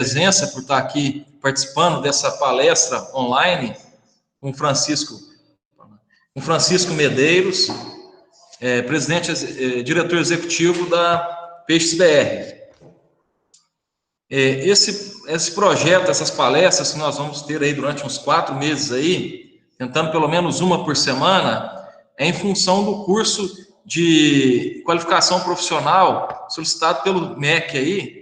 presença, por estar aqui participando dessa palestra online com Francisco Medeiros, diretor executivo da Peixes BR. Esse projeto, essas palestras que nós vamos ter aí durante uns 4 meses aí, tentando pelo menos uma por semana, é em função do curso de qualificação profissional solicitado pelo MEC aí,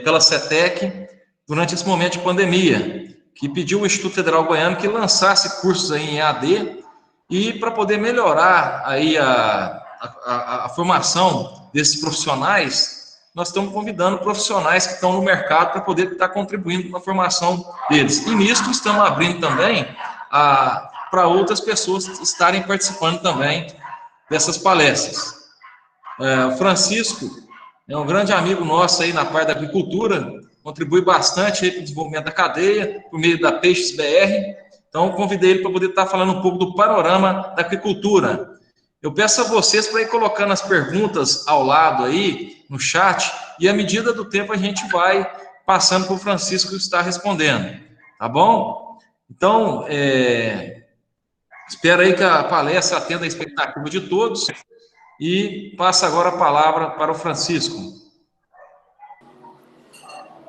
pela CETEC, durante esse momento de pandemia, que pediu ao Instituto Federal Goiano que lançasse cursos aí em EAD, e para poder melhorar aí a formação desses profissionais, nós estamos convidando profissionais que estão no mercado para poder estar contribuindo com a formação deles. E nisso estamos abrindo também para outras pessoas estarem participando também dessas palestras. O Francisco é um grande amigo nosso aí na parte da agricultura, contribui bastante aí para o desenvolvimento da cadeia, por meio da Peixes BR. Então, convidei ele para poder estar falando um pouco do panorama da agricultura. Eu peço a vocês para ir colocando as perguntas ao lado aí, no chat, e à medida do tempo a gente vai passando para o Francisco estar respondendo, tá bom? Então, espero aí que a palestra atenda a expectativa de todos, e passo agora a palavra para o Francisco.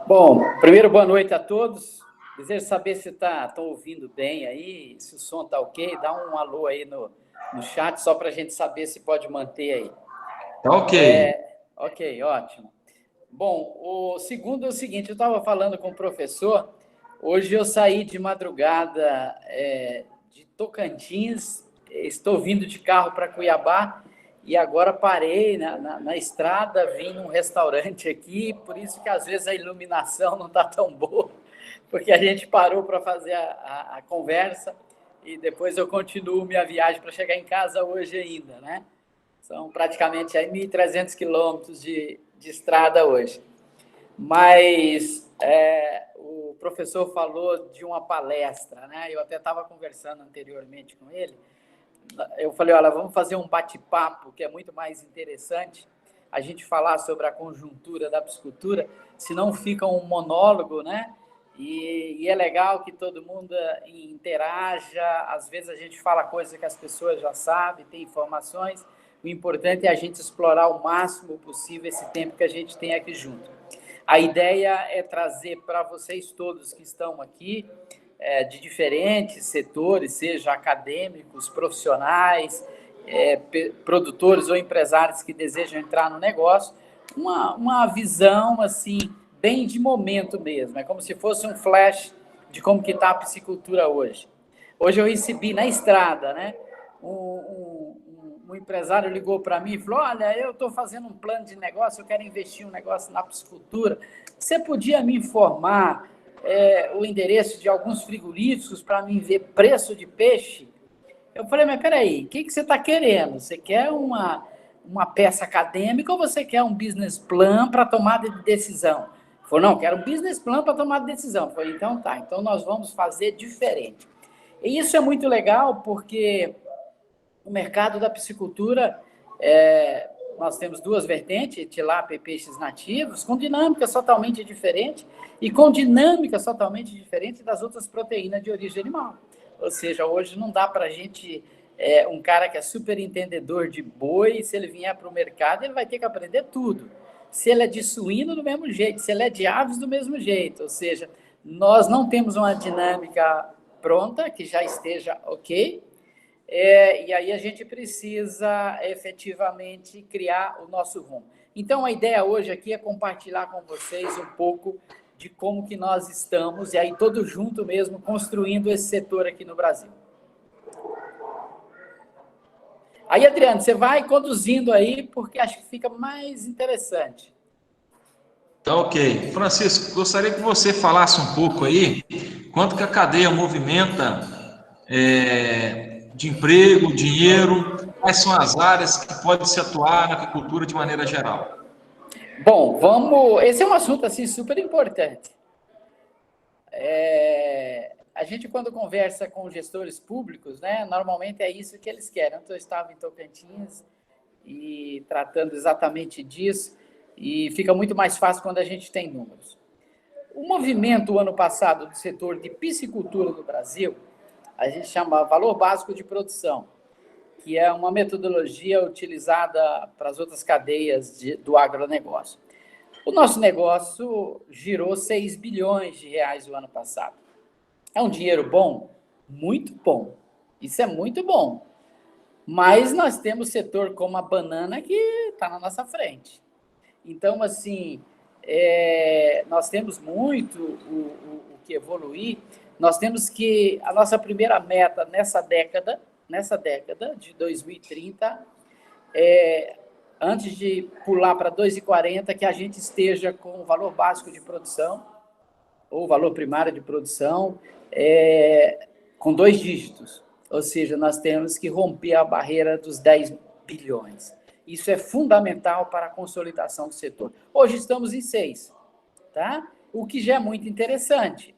Bom, primeiro, boa noite a todos. Desejo saber se estão ouvindo bem aí, se o som está ok. Dá um alô aí no chat, só para a gente saber se pode manter aí. Tá ok. Ok, ótimo. Bom, o segundo é o seguinte, eu estava falando com o professor, hoje eu saí de madrugada de Tocantins, estou vindo de carro para Cuiabá, e agora parei na estrada, vim num restaurante aqui, por isso que às vezes a iluminação não está tão boa, porque a gente parou para fazer a conversa e depois eu continuo minha viagem para chegar em casa hoje ainda, né? São praticamente 1.300 quilômetros de estrada hoje. Mas o professor falou de uma palestra, né? Eu até estava conversando anteriormente com ele. Eu falei, olha, vamos fazer um bate-papo, que é muito mais interessante a gente falar sobre a conjuntura da piscicultura, senão fica um monólogo, né? E é legal que todo mundo interaja, às vezes a gente fala coisas que as pessoas já sabem, tem informações, o importante é a gente explorar o máximo possível esse tempo que a gente tem aqui junto. A ideia é trazer para vocês todos que estão aqui, de diferentes setores, seja acadêmicos, profissionais, produtores ou empresários que desejam entrar no negócio, uma visão assim, bem de momento mesmo, é como se fosse um flash de como que está a piscicultura hoje. Hoje eu recebi na estrada, né, um empresário ligou para mim e falou, olha, eu estou fazendo um plano de negócio, eu quero investir um negócio na piscicultura, você podia me informar o endereço de alguns frigoríficos para mim ver preço de peixe? Eu falei, mas peraí, o que você está querendo? Você quer uma peça acadêmica ou você quer um business plan para tomada de decisão? Ele falou, não, quero um business plan para tomada de decisão. Eu falei, então tá, então nós vamos fazer diferente. E isso é muito legal porque o mercado da piscicultura, nós temos duas vertentes, tilápia e peixes nativos, com dinâmicas totalmente diferentes e com dinâmicas totalmente diferentes das outras proteínas de origem animal. Ou seja, hoje não dá para a gente, um cara que é super entendedor de boi, se ele vier para o mercado, ele vai ter que aprender tudo. Se ele é de suíno, do mesmo jeito, se ele é de aves, do mesmo jeito. Ou seja, nós não temos uma dinâmica pronta, que já esteja ok, e aí a gente precisa efetivamente criar o nosso rumo. Então, a ideia hoje aqui é compartilhar com vocês um pouco de como que nós estamos, e aí todos juntos mesmo, construindo esse setor aqui no Brasil. Aí, Adriano, você vai conduzindo aí, porque acho que fica mais interessante. Tá ok. Francisco, gostaria que você falasse um pouco aí, quanto que a cadeia movimenta de emprego, dinheiro, quais são as áreas que pode se atuar na agricultura de maneira geral? Bom, esse é um assunto assim, super importante. A gente, quando conversa com gestores públicos, né, normalmente é isso que eles querem. Eu estava em Tocantins e tratando exatamente disso, e fica muito mais fácil quando a gente tem números. O movimento, o ano passado, do setor de piscicultura no Brasil, a gente chama valor básico de produção, que é uma metodologia utilizada para as outras cadeias do agronegócio. O nosso negócio girou 6 bilhões de reais o ano passado. É um dinheiro bom? Muito bom. Isso é muito bom. Mas nós temos setor como a banana que está na nossa frente. Então, assim, nós temos muito o que evoluir. Nós temos que... A nossa primeira meta nessa década de 2030, antes de pular para 2040, que a gente esteja com o valor básico de produção, ou valor primário de produção, com 2 dígitos. Ou seja, nós temos que romper a barreira dos 10 bilhões. Isso é fundamental para a consolidação do setor. Hoje estamos em 6, tá? O que já é muito interessante.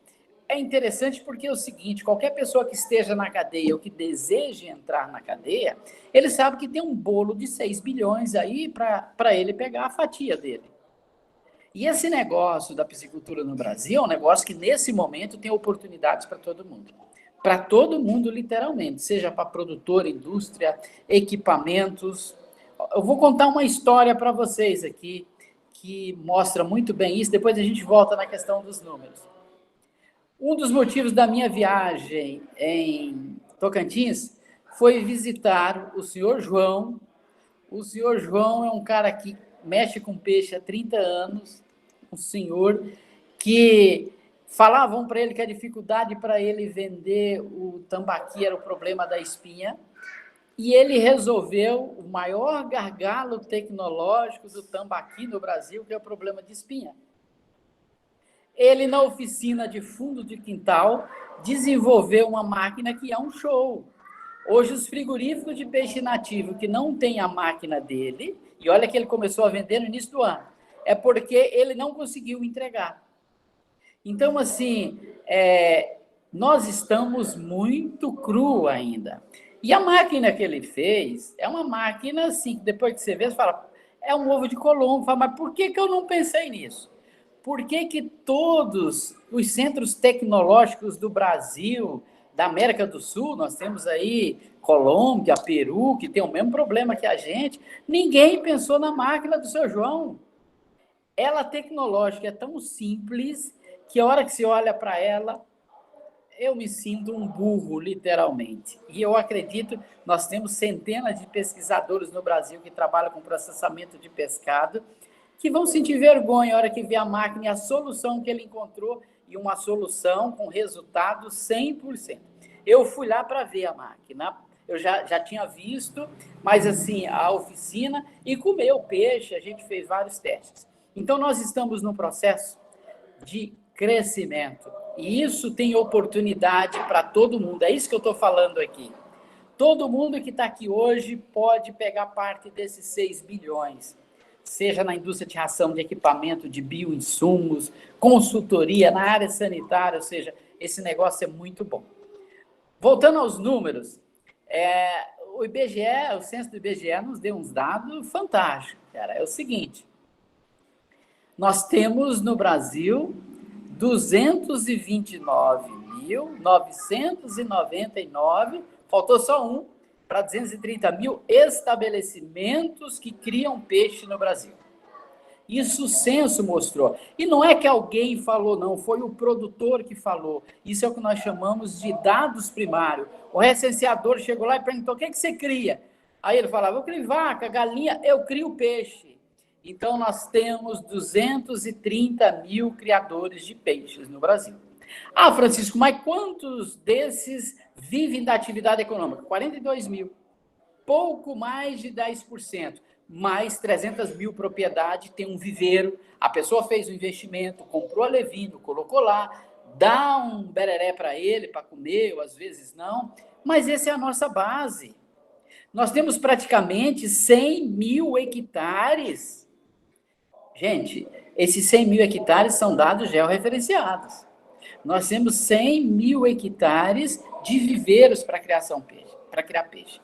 É interessante porque é o seguinte, qualquer pessoa que esteja na cadeia ou que deseje entrar na cadeia, ele sabe que tem um bolo de 6 bilhões aí para ele pegar a fatia dele. E esse negócio da piscicultura no Brasil é um negócio que, nesse momento, tem oportunidades para todo mundo. Para todo mundo, literalmente, seja para produtor, indústria, equipamentos. Eu vou contar uma história para vocês aqui que mostra muito bem isso, depois a gente volta na questão dos números. Um dos motivos da minha viagem em Tocantins foi visitar o senhor João. O senhor João é um cara que mexe com peixe há 30 anos, um senhor que falavam para ele que a dificuldade para ele vender o tambaqui era o problema da espinha, e ele resolveu o maior gargalo tecnológico do tambaqui no Brasil, que é o problema de espinha. Ele, na oficina de fundo de quintal, desenvolveu uma máquina que é um show. Hoje, os frigoríficos de peixe nativo que não tem a máquina dele, e olha que ele começou a vender no início do ano, é porque ele não conseguiu entregar. Então, assim, nós estamos muito cru ainda. E a máquina que ele fez é uma máquina, assim, que depois que você vê, você fala, é um ovo de Colombo. Fala, mas por que eu não pensei nisso? Por que todos os centros tecnológicos do Brasil, da América do Sul, nós temos aí Colômbia, Peru, que tem o mesmo problema que a gente, ninguém pensou na máquina do seu João. Ela tecnológica é tão simples que a hora que você olha para ela, eu me sinto um burro, literalmente. E eu acredito, nós temos centenas de pesquisadores no Brasil que trabalham com processamento de pescado, que vão sentir vergonha a hora que vê a máquina e a solução que ele encontrou, e uma solução com resultado 100%. Eu fui lá para ver a máquina, eu já tinha visto, mas assim, a oficina, e comer o peixe, a gente fez vários testes. Então, nós estamos num processo de crescimento, e isso tem oportunidade para todo mundo, é isso que eu estou falando aqui. Todo mundo que está aqui hoje pode pegar parte desses 6 bilhões, seja na indústria de ração de equipamento, de bioinsumos, consultoria na área sanitária, ou seja, esse negócio é muito bom. Voltando aos números, o IBGE, o censo do IBGE nos deu uns dados fantásticos, cara. É o seguinte, nós temos no Brasil 229.999, faltou só um, para 230 mil estabelecimentos que criam peixe no Brasil. Isso o censo mostrou. E não é que alguém falou, não, foi o produtor que falou. Isso é o que nós chamamos de dados primários. O recenseador chegou lá e perguntou, o que você cria? Aí ele falava, eu crio vaca, galinha, eu crio peixe. Então, nós temos 230 mil criadores de peixes no Brasil. Ah, Francisco, mas quantos desses vivem da atividade econômica? 42 mil. Pouco mais de 10%. Mais 300 mil propriedades tem um viveiro. A pessoa fez o investimento, comprou alevino, colocou lá, dá um bereré para ele, para comer, ou às vezes não. Mas essa é a nossa base. Nós temos praticamente 100 mil hectares. Gente, esses 100 mil hectares são dados georreferenciados. Nós temos 100 mil hectares de viveiros para criação peixe, para criar peixe.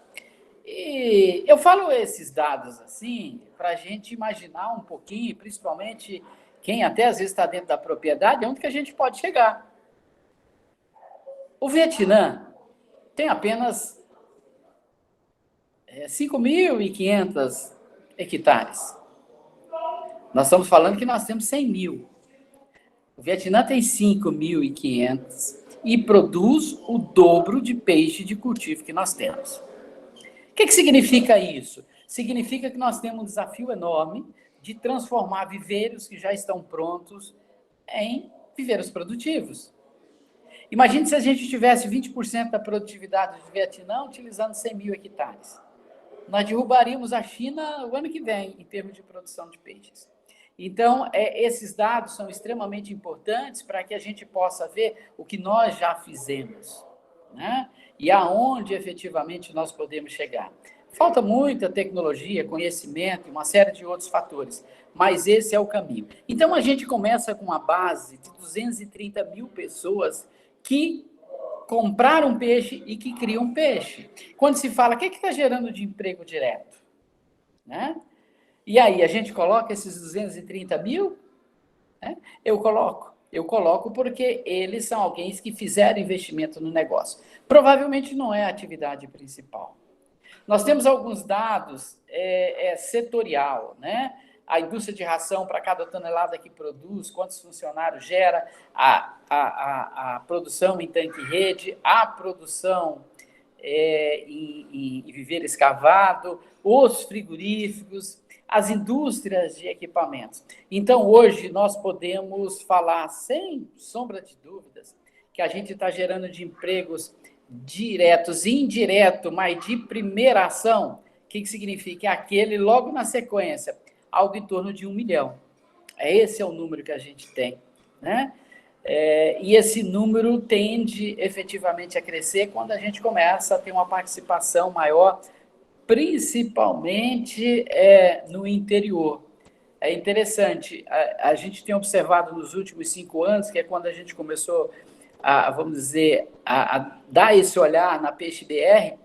E eu falo esses dados assim para a gente imaginar um pouquinho, principalmente quem até às vezes está dentro da propriedade, é onde que a gente pode chegar. O Vietnã tem apenas 5.500 hectares. Nós estamos falando que nós temos 100 mil. O Vietnã tem 5.500 e produz o dobro de peixe de cultivo que nós temos. O que significa isso? Significa que nós temos um desafio enorme de transformar viveiros que já estão prontos em viveiros produtivos. Imagine se a gente tivesse 20% da produtividade do Vietnã utilizando 100 mil hectares. Nós derrubaríamos a China o ano que vem, em termos de produção de peixes. Então, esses dados são extremamente importantes para que a gente possa ver o que nós já fizemos, né? E aonde efetivamente nós podemos chegar. Falta muita tecnologia, conhecimento e uma série de outros fatores, mas esse é o caminho. Então, a gente começa com uma base de 230 mil pessoas que compraram peixe e que criam peixe. Quando se fala, o que está gerando de emprego direto? Né? E aí, a gente coloca esses 230 mil? Né? Eu coloco porque eles são alguém que fizeram investimento no negócio. Provavelmente não é a atividade principal. Nós temos alguns dados setorial, né? A indústria de ração, para cada tonelada que produz, quantos funcionários gera, a produção em tanque-rede, a produção em viveiro escavado, os frigoríficos, as indústrias de equipamentos. Então, hoje, nós podemos falar, sem sombra de dúvidas, que a gente está gerando de empregos diretos e indiretos, mas de primeira ação. O que significa? É aquele logo na sequência, algo em torno de 1 milhão. Esse é o número que a gente tem, né? E esse número tende efetivamente a crescer quando a gente começa a ter uma participação maior, principalmente no interior. É interessante, a gente tem observado nos últimos 5 anos, que é quando a gente começou vamos dizer, a dar esse olhar na Peixe BR,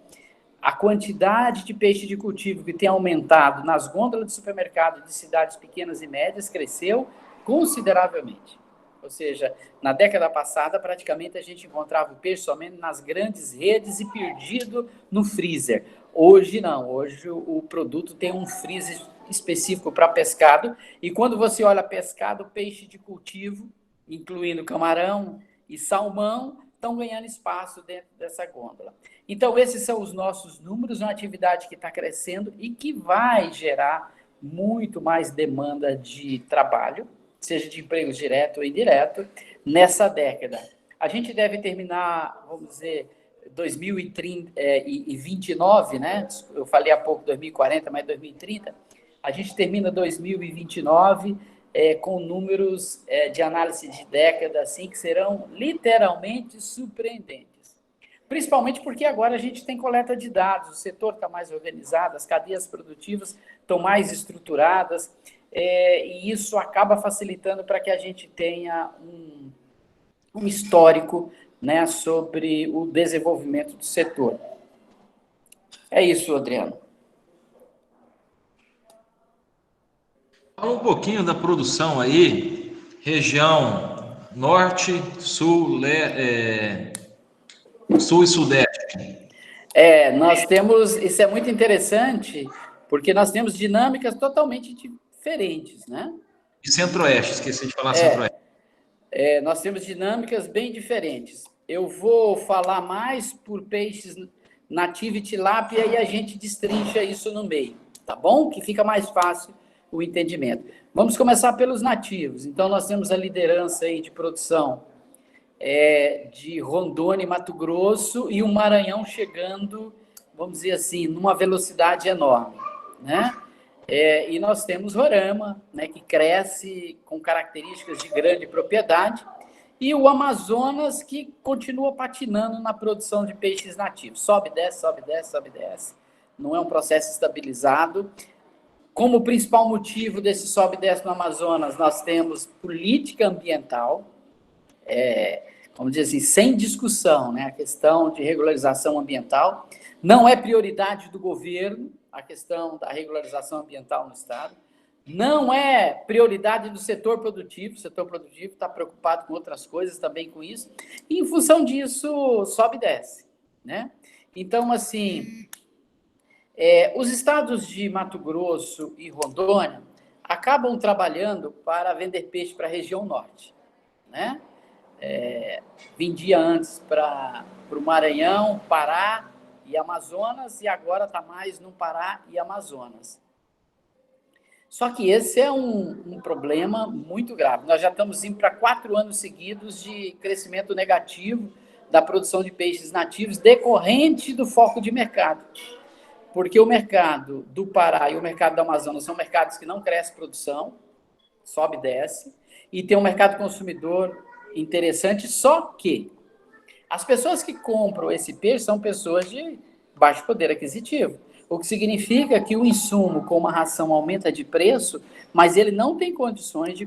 a quantidade de peixe de cultivo que tem aumentado nas gôndolas de supermercado de cidades pequenas e médias cresceu consideravelmente. Ou seja, na década passada, praticamente a gente encontrava o peixe somente nas grandes redes e perdido no freezer. Hoje não, hoje o produto tem um freezer específico para pescado, e quando você olha pescado, peixe de cultivo, incluindo camarão e salmão, estão ganhando espaço dentro dessa gôndola. Então, esses são os nossos números, uma atividade que está crescendo e que vai gerar muito mais demanda de trabalho, seja de empregos direto ou indireto, nessa década. A gente deve terminar, vamos dizer, 2029, né? Eu falei há pouco 2040, mas 2030. A gente termina 2029 com números de análise de década assim, que serão literalmente surpreendentes. Principalmente porque agora a gente tem coleta de dados, o setor está mais organizado, as cadeias produtivas estão mais estruturadas, e isso acaba facilitando para que a gente tenha um histórico, né, sobre o desenvolvimento do setor. É isso, Adriano. Fala um pouquinho da produção aí, região norte, sul, sul e sudeste. Nós temos, isso é muito interessante, porque nós temos dinâmicas totalmente diferentes, né? E centro-oeste, esqueci de falar centro-oeste. Nós temos dinâmicas bem diferentes. Eu vou falar mais por peixes nativo e tilápia e a gente destrincha isso no meio, tá bom? Que fica mais fácil o entendimento. Vamos começar pelos nativos. Então, nós temos a liderança aí de produção de Rondônia e Mato Grosso e o Maranhão chegando, vamos dizer assim, numa velocidade enorme, né? E nós temos Roraima, né, que cresce com características de grande propriedade, e o Amazonas, que continua patinando na produção de peixes nativos. Sobe, desce, sobe, desce, sobe, desce. Não é um processo estabilizado. Como principal motivo desse sobe e desce no Amazonas, nós temos política ambiental, vamos dizer assim, sem discussão, né? A questão de regularização ambiental. Não é prioridade do governo a questão da regularização ambiental no Estado. não é prioridade do setor produtivo. O setor produtivo está preocupado com outras coisas também com isso. E, em função disso, sobe e desce, né? Então, assim, os estados de Mato Grosso e Rondônia acabam trabalhando para vender peixe para a região norte, né? Vendia antes para o Maranhão, Pará e Amazonas, e agora está mais no Pará e Amazonas. Só que esse é um problema muito grave. Nós já estamos indo para 4 anos seguidos de crescimento negativo da produção de peixes nativos decorrente do foco de mercado. Porque o mercado do Pará e o mercado do Amazonas são mercados que não crescem produção, sobe e desce, e tem um mercado consumidor interessante, só que as pessoas que compram esse peixe são pessoas de baixo poder aquisitivo, o que significa que o insumo, como a ração, aumenta de preço, mas ele não tem condições de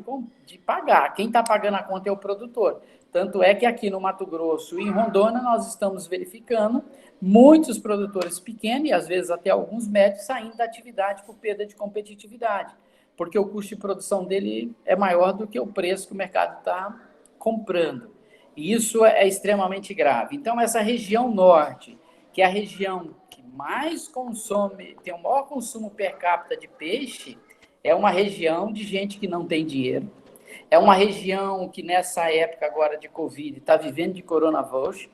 pagar. Quem está pagando a conta é o produtor. Tanto é que aqui no Mato Grosso e em Rondônia nós estamos verificando muitos produtores pequenos e às vezes até alguns médios saindo da atividade por perda de competitividade, porque o custo de produção dele é maior do que o preço que o mercado está comprando. E isso é extremamente grave. Então, essa região norte, que é a região que mais consome, tem o maior consumo per capita de peixe, é uma região de gente que não tem dinheiro. É uma região que, nessa época agora de Covid, está vivendo de coronavírus.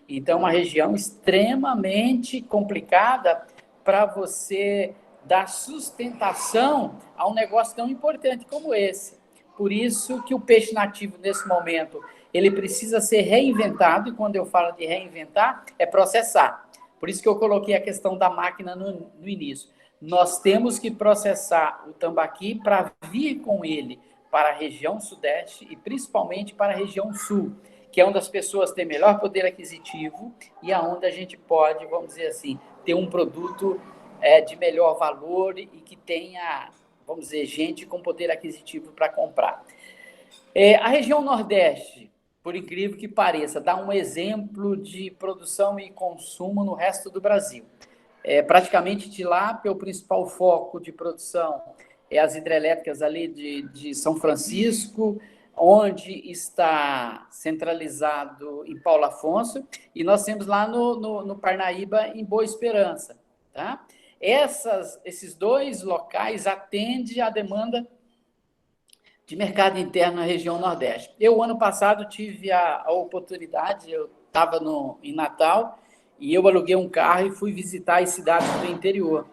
Então, é uma região extremamente complicada para você dar sustentação a um negócio tão importante como esse. Por isso que o peixe nativo, nesse momento, ele precisa ser reinventado, e quando eu falo de reinventar, é processar. Por isso que eu coloquei a questão da máquina no início. Nós temos que processar o tambaqui para vir com ele para a região sudeste e principalmente para a região sul, que é onde as pessoas têm melhor poder aquisitivo e aonde a gente pode, vamos dizer assim, ter um produto de melhor valor e que tenha, vamos dizer, gente com poder aquisitivo para comprar. A região nordeste, por incrível que pareça, dá um exemplo de produção e consumo no resto do Brasil. Praticamente tilápia, o principal foco de produção é as hidrelétricas ali de São Francisco, onde está centralizado em Paulo Afonso, e nós temos lá no Parnaíba, em Boa Esperança. Tá? Esses 2 locais atendem à demanda de mercado interno na região Nordeste. Eu, ano passado, tive a oportunidade, eu estava em Natal, e eu aluguei um carro e fui visitar as cidades do interior.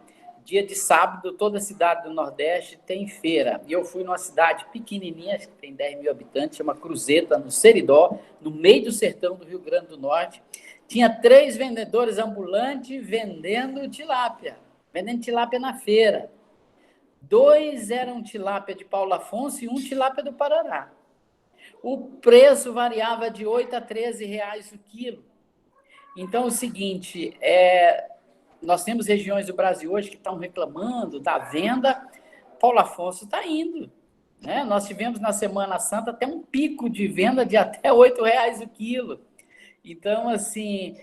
Dia de sábado, toda cidade do Nordeste tem feira. E eu fui numa cidade pequenininha, que tem 10 mil habitantes, chama Cruzeta, no Seridó, no meio do sertão do Rio Grande do Norte. Tinha 3 vendedores ambulantes vendendo tilápia na feira. 2 eram tilápia de Paulo Afonso e 1 tilápia do Paraná. O preço variava de 8 a 13 reais o quilo. Então, é o seguinte, nós temos regiões do Brasil hoje que estão reclamando da venda. Paulo Afonso está indo. Né? Nós tivemos na Semana Santa até um pico de venda de até 8 reais o quilo. Então, assim,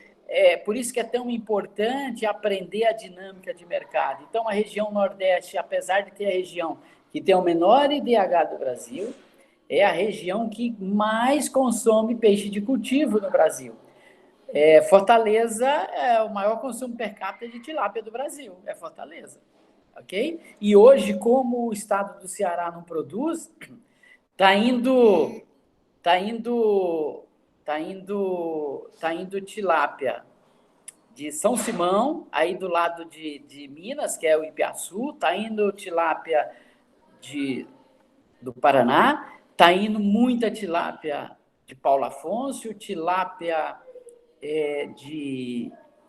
por isso que é tão importante aprender a dinâmica de mercado. Então, a região Nordeste, apesar de ter a região que tem o menor IDH do Brasil, é a região que mais consome peixe de cultivo no Brasil. Fortaleza é o maior consumo per capita de tilápia do Brasil, é Fortaleza, ok? E hoje, como o estado do Ceará não produz, está indo tilápia de São Simão, aí do lado de Minas, que é o Ipiaçu, está indo tilápia do Paraná, está indo muita tilápia de Paulo Afonso, tilápia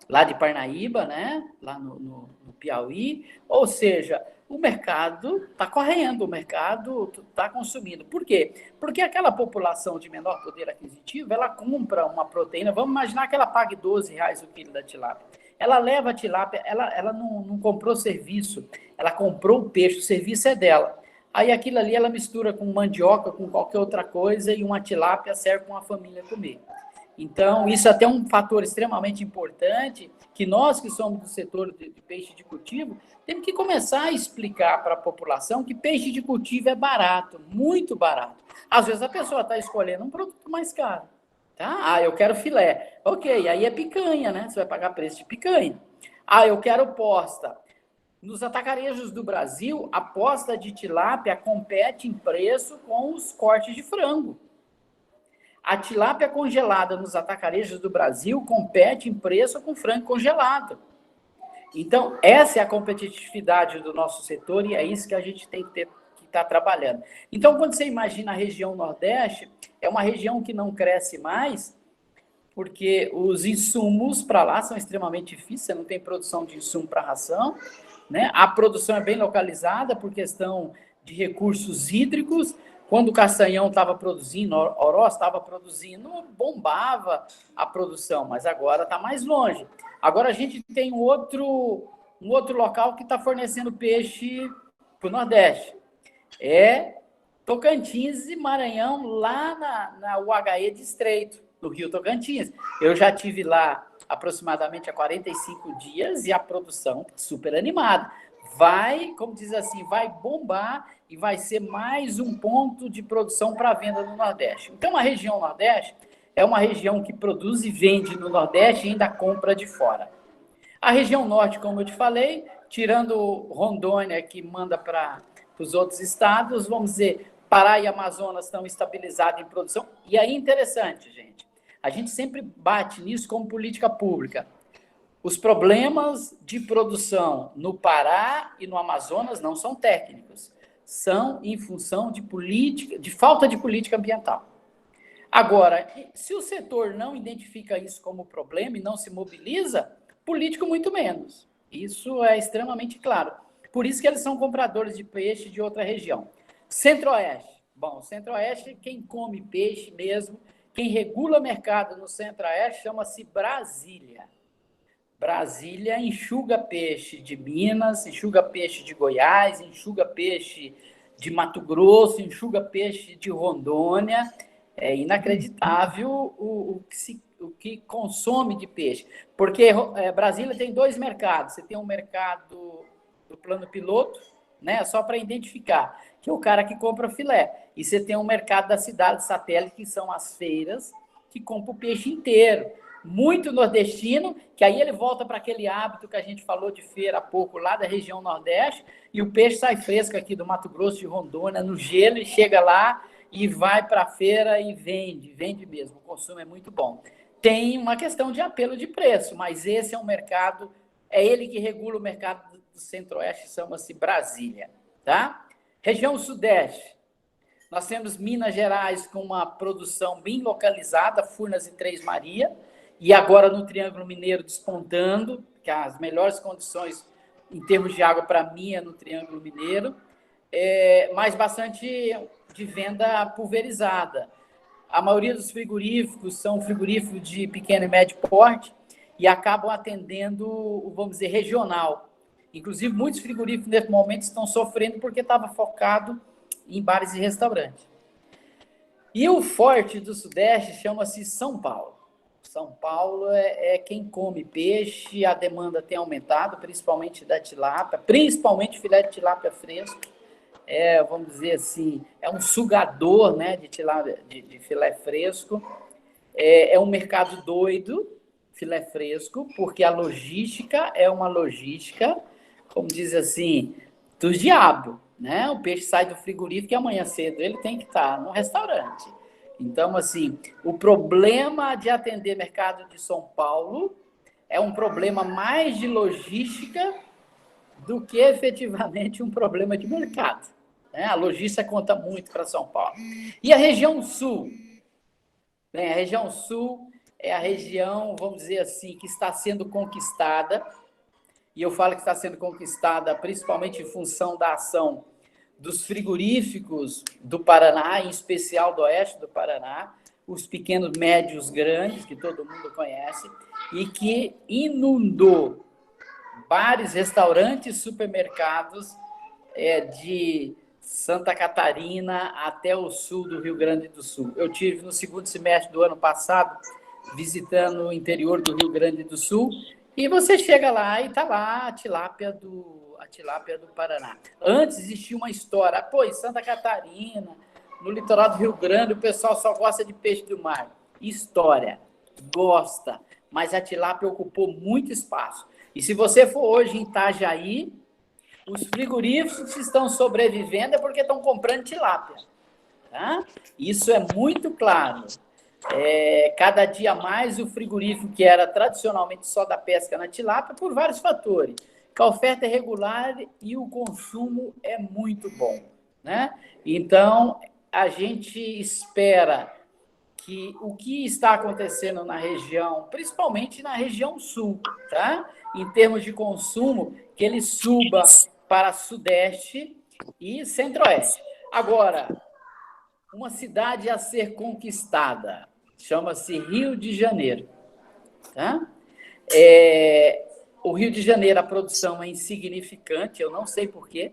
lá de Parnaíba, né? Lá no Piauí. Ou seja, o mercado está correndo, o mercado está consumindo. Por quê? Porque aquela população de menor poder aquisitivo, ela compra uma proteína, vamos imaginar que ela pague 12 reais o quilo da tilápia. Ela leva a tilápia, ela não comprou serviço, ela comprou o peixe, o serviço é dela. Aí aquilo ali ela mistura com mandioca, com qualquer outra coisa, e uma tilápia serve para uma família comer. Então, isso é até um fator extremamente importante, que nós que somos do setor de peixe de cultivo, temos que começar a explicar para a população que peixe de cultivo é barato, muito barato. Às vezes a pessoa está escolhendo um produto mais caro. Tá? Ah, eu quero filé. Ok, aí é picanha, né? Você vai pagar preço de picanha. Ah, eu quero posta. Nos atacarejos do Brasil, a posta de tilápia compete em preço com os cortes de frango. A tilápia congelada nos atacarejos do Brasil compete em preço com frango congelado. Então, essa é a competitividade do nosso setor e é isso que a gente tem que estar trabalhando. Então, quando você imagina a região Nordeste, é uma região que não cresce mais, porque os insumos para lá são extremamente difíceis, você não tem produção de insumo para ração, né? A produção é bem localizada por questão de recursos hídricos. Quando o Castanhão estava produzindo, Oroz estava produzindo, bombava a produção, mas agora está mais longe. Agora a gente tem um outro local que está fornecendo peixe para o Nordeste. É Tocantins e Maranhão, lá na UHE de Estreito, no Rio Tocantins. Eu já tive lá aproximadamente há 45 dias e a produção está super animada. Vai, como diz assim, vai bombar e vai ser mais um ponto de produção para venda no Nordeste. Então, a região Nordeste é uma região que produz e vende no Nordeste e ainda compra de fora. A região Norte, como eu te falei, tirando Rondônia, que manda para os outros estados, vamos dizer, Pará e Amazonas estão estabilizados em produção. E aí, interessante, gente, a gente sempre bate nisso como política pública. Os problemas de produção no Pará e no Amazonas não são técnicos, são em função de política, de falta de política ambiental. Agora, se o setor não identifica isso como problema e não se mobiliza, político muito menos. Isso é extremamente claro. Por isso que eles são compradores de peixe de outra região. Centro-Oeste. Bom, Centro-Oeste, quem come peixe mesmo, quem regula o mercado no Centro-Oeste chama-se Brasília. Brasília enxuga peixe de Minas, enxuga peixe de Goiás, enxuga peixe de Mato Grosso, enxuga peixe de Rondônia. É inacreditável o que consome de peixe. Porque Brasília tem dois mercados. Você tem um mercado do plano piloto, né, só para identificar, que é o cara que compra filé. E você tem um mercado da cidade satélite, que são as feiras, que compra o peixe inteiro. Muito nordestino, que aí ele volta para aquele hábito que a gente falou de feira há pouco, lá da região Nordeste, e o peixe sai fresco aqui do Mato Grosso, de Rondônia, no gelo, e chega lá e vai para a feira e vende mesmo. O consumo é muito bom. Tem uma questão de apelo de preço, mas esse é um mercado, é ele que regula o mercado do Centro-Oeste, chama-se Brasília. Tá? Região Sudeste. Nós temos Minas Gerais com uma produção bem localizada, Furnas e Três Marias, e agora no Triângulo Mineiro despontando, que as melhores condições em termos de água para mim é no Triângulo Mineiro, mas bastante de venda pulverizada. A maioria dos frigoríficos são frigoríficos de pequeno e médio porte e acabam atendendo, vamos dizer, regional. Inclusive, muitos frigoríficos, nesse momento, estão sofrendo porque estava focado em bares e restaurantes. E o forte do Sudeste chama-se São Paulo. São Paulo é quem come peixe, a demanda tem aumentado, principalmente da tilápia, principalmente filé de tilápia fresco. Vamos dizer assim, é um sugador, né, de tilápia, de filé fresco. É um mercado doido, filé fresco, porque a logística é uma logística, como diz assim, do diabo, né? O peixe sai do frigorífico e amanhã cedo ele tem que estar no restaurante. Então, assim, o problema de atender mercado de São Paulo é um problema mais de logística do que efetivamente um problema de mercado. Né? A logística conta muito para São Paulo. E a região sul? Bem, a região sul é a região, vamos dizer assim, que está sendo conquistada, e eu falo que está sendo conquistada principalmente em função da ação dos frigoríficos do Paraná, em especial do oeste do Paraná, os pequenos, médios, grandes, que todo mundo conhece, e que inundou bares, restaurantes, supermercados de Santa Catarina até o sul do Rio Grande do Sul. Eu tive no segundo semestre do ano passado visitando o interior do Rio Grande do Sul, e você chega lá e está lá a tilápia do Paraná. Antes existia uma história, pô, em Santa Catarina, no litoral do Rio Grande, o pessoal só gosta de peixe do mar. História, gosta, mas a tilápia ocupou muito espaço. E se você for hoje em Itajaí, os frigoríficos que estão sobrevivendo é porque estão comprando tilápia. Tá? Isso é muito claro. Cada dia mais o frigorífico, que era tradicionalmente só da pesca na tilápia, por vários fatores. Que a oferta é regular e o consumo é muito bom. Né? Então, a gente espera que o que está acontecendo na região, principalmente na região sul, tá? Em termos de consumo, que ele suba para Sudeste e Centro-Oeste. Agora, uma cidade a ser conquistada, chama-se Rio de Janeiro. Tá? O Rio de Janeiro, a produção é insignificante, eu não sei por quê,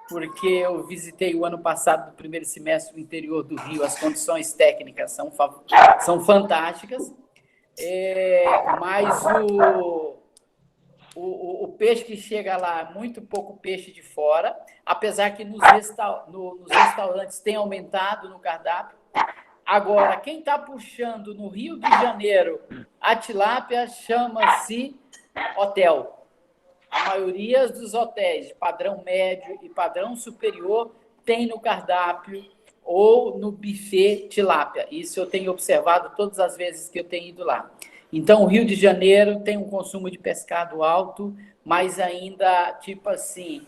porque eu visitei o ano passado, no primeiro semestre, o interior do Rio, as condições técnicas são fantásticas, mas o peixe que chega lá, muito pouco peixe de fora, apesar que nos restaurantes tem aumentado no cardápio. Agora, quem está puxando no Rio de Janeiro a tilápia chama-se hotel. A maioria dos hotéis de padrão médio e padrão superior tem no cardápio ou no buffet tilápia. Isso eu tenho observado todas as vezes que eu tenho ido lá. Então, o Rio de Janeiro tem um consumo de pescado alto, mas ainda, tipo assim,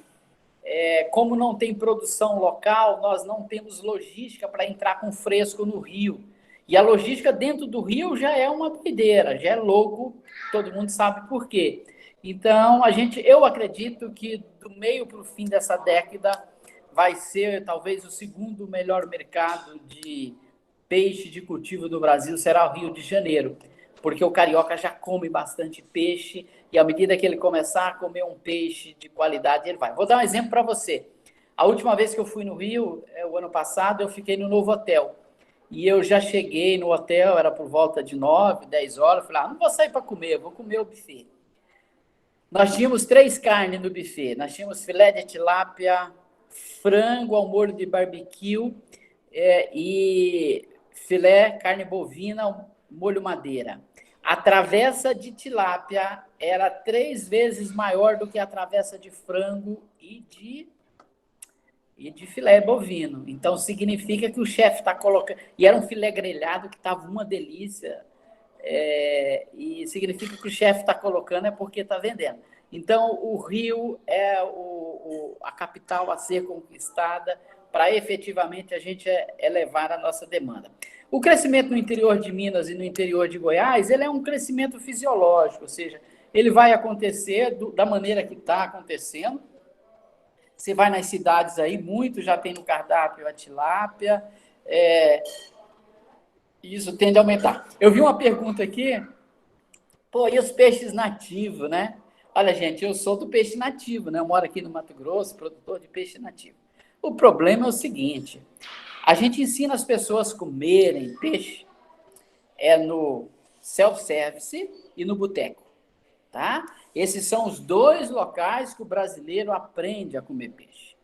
como não tem produção local, nós não temos logística para entrar com fresco no Rio. E a logística dentro do Rio já é uma doideira, já é louco, todo mundo sabe por quê. Então, eu acredito que do meio para o fim dessa década vai ser talvez o segundo melhor mercado de peixe de cultivo do Brasil, será o Rio de Janeiro, porque o carioca já come bastante peixe e à medida que ele começar a comer um peixe de qualidade, ele vai. Vou dar um exemplo para você. A última vez que eu fui no Rio, o ano passado, eu fiquei no Novo Hotel. E eu já cheguei no hotel, era por volta de 9, 10 horas, falei, não vou sair para comer, vou comer o buffet. Nós tínhamos 3 carnes no buffet. Nós tínhamos filé de tilápia, frango ao molho de barbecue e filé, carne bovina, molho madeira. A travessa de tilápia era 3 vezes maior do que a travessa de frango e de filé bovino. Então, significa que o chefe está colocando... E era um filé grelhado que estava uma delícia... e significa que o chefe está colocando é porque está vendendo. Então, o Rio é a capital a ser conquistada para efetivamente a gente elevar a nossa demanda. O crescimento no interior de Minas e no interior de Goiás, ele é um crescimento fisiológico, ou seja, ele vai acontecer da maneira que está acontecendo. Você vai nas cidades aí, muito já tem no cardápio a tilápia, isso tende a aumentar. Eu vi uma pergunta aqui, e os peixes nativos, né? Olha, gente, eu sou do peixe nativo, né? Eu moro aqui no Mato Grosso, produtor de peixe nativo. O problema é o seguinte, a gente ensina as pessoas a comerem peixe no self-service e no boteco, tá? Esses são os 2 locais que o brasileiro aprende a comer peixe,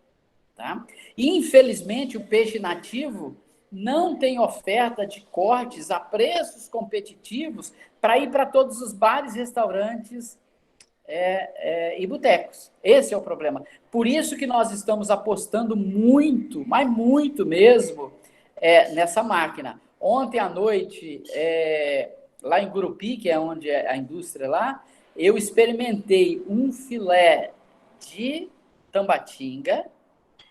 tá? E, infelizmente, o peixe nativo não tem oferta de cortes a preços competitivos para ir para todos os bares, restaurantes e botecos. Esse é o problema. Por isso que nós estamos apostando muito, mas muito mesmo, nessa máquina. Ontem à noite, lá em Gurupi, que é onde é a indústria lá, eu experimentei um filé de tambatinga,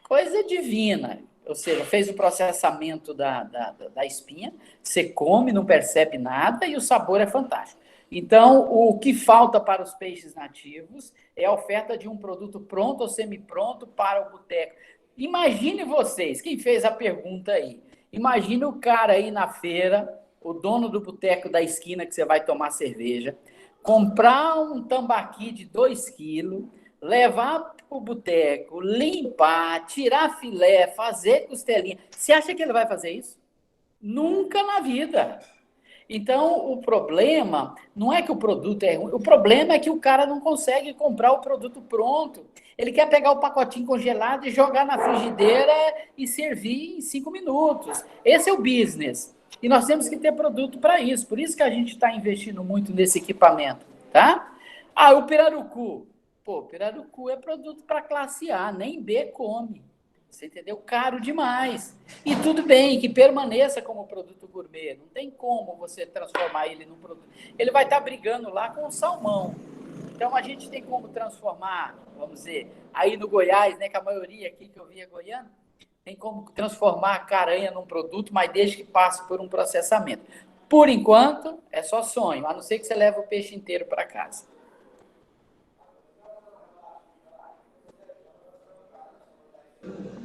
coisa divina. Ou seja, fez o processamento da espinha, você come, não percebe nada e o sabor é fantástico. Então, o que falta para os peixes nativos é a oferta de um produto pronto ou semi-pronto para o boteco. Imagine vocês, quem fez a pergunta aí, imagine o cara aí na feira, o dono do boteco da esquina que você vai tomar cerveja, comprar um tambaqui de 2 quilos, levar para o boteco, limpar, tirar filé, fazer costelinha. Você acha que ele vai fazer isso? Nunca na vida. Então, o problema não é que o produto é ruim, o problema é que o cara não consegue comprar o produto pronto. Ele quer pegar o pacotinho congelado e jogar na frigideira e servir em 5 minutos. Esse é o business. E nós temos que ter produto para isso. Por isso que a gente está investindo muito nesse equipamento, tá? Ah, o pirarucu. Pô, pirarucu é produto para classe A, nem B come. Você entendeu? Caro demais. E tudo bem, que permaneça como produto gourmet. Não tem como você transformar ele num produto. Ele vai estar brigando lá com o salmão. Então, a gente tem como transformar, vamos dizer, aí no Goiás, né, que a maioria aqui que eu vi é goiano, tem como transformar a caranha num produto, mas desde que passe por um processamento. Por enquanto, é só sonho, a não ser que você leve o peixe inteiro para casa.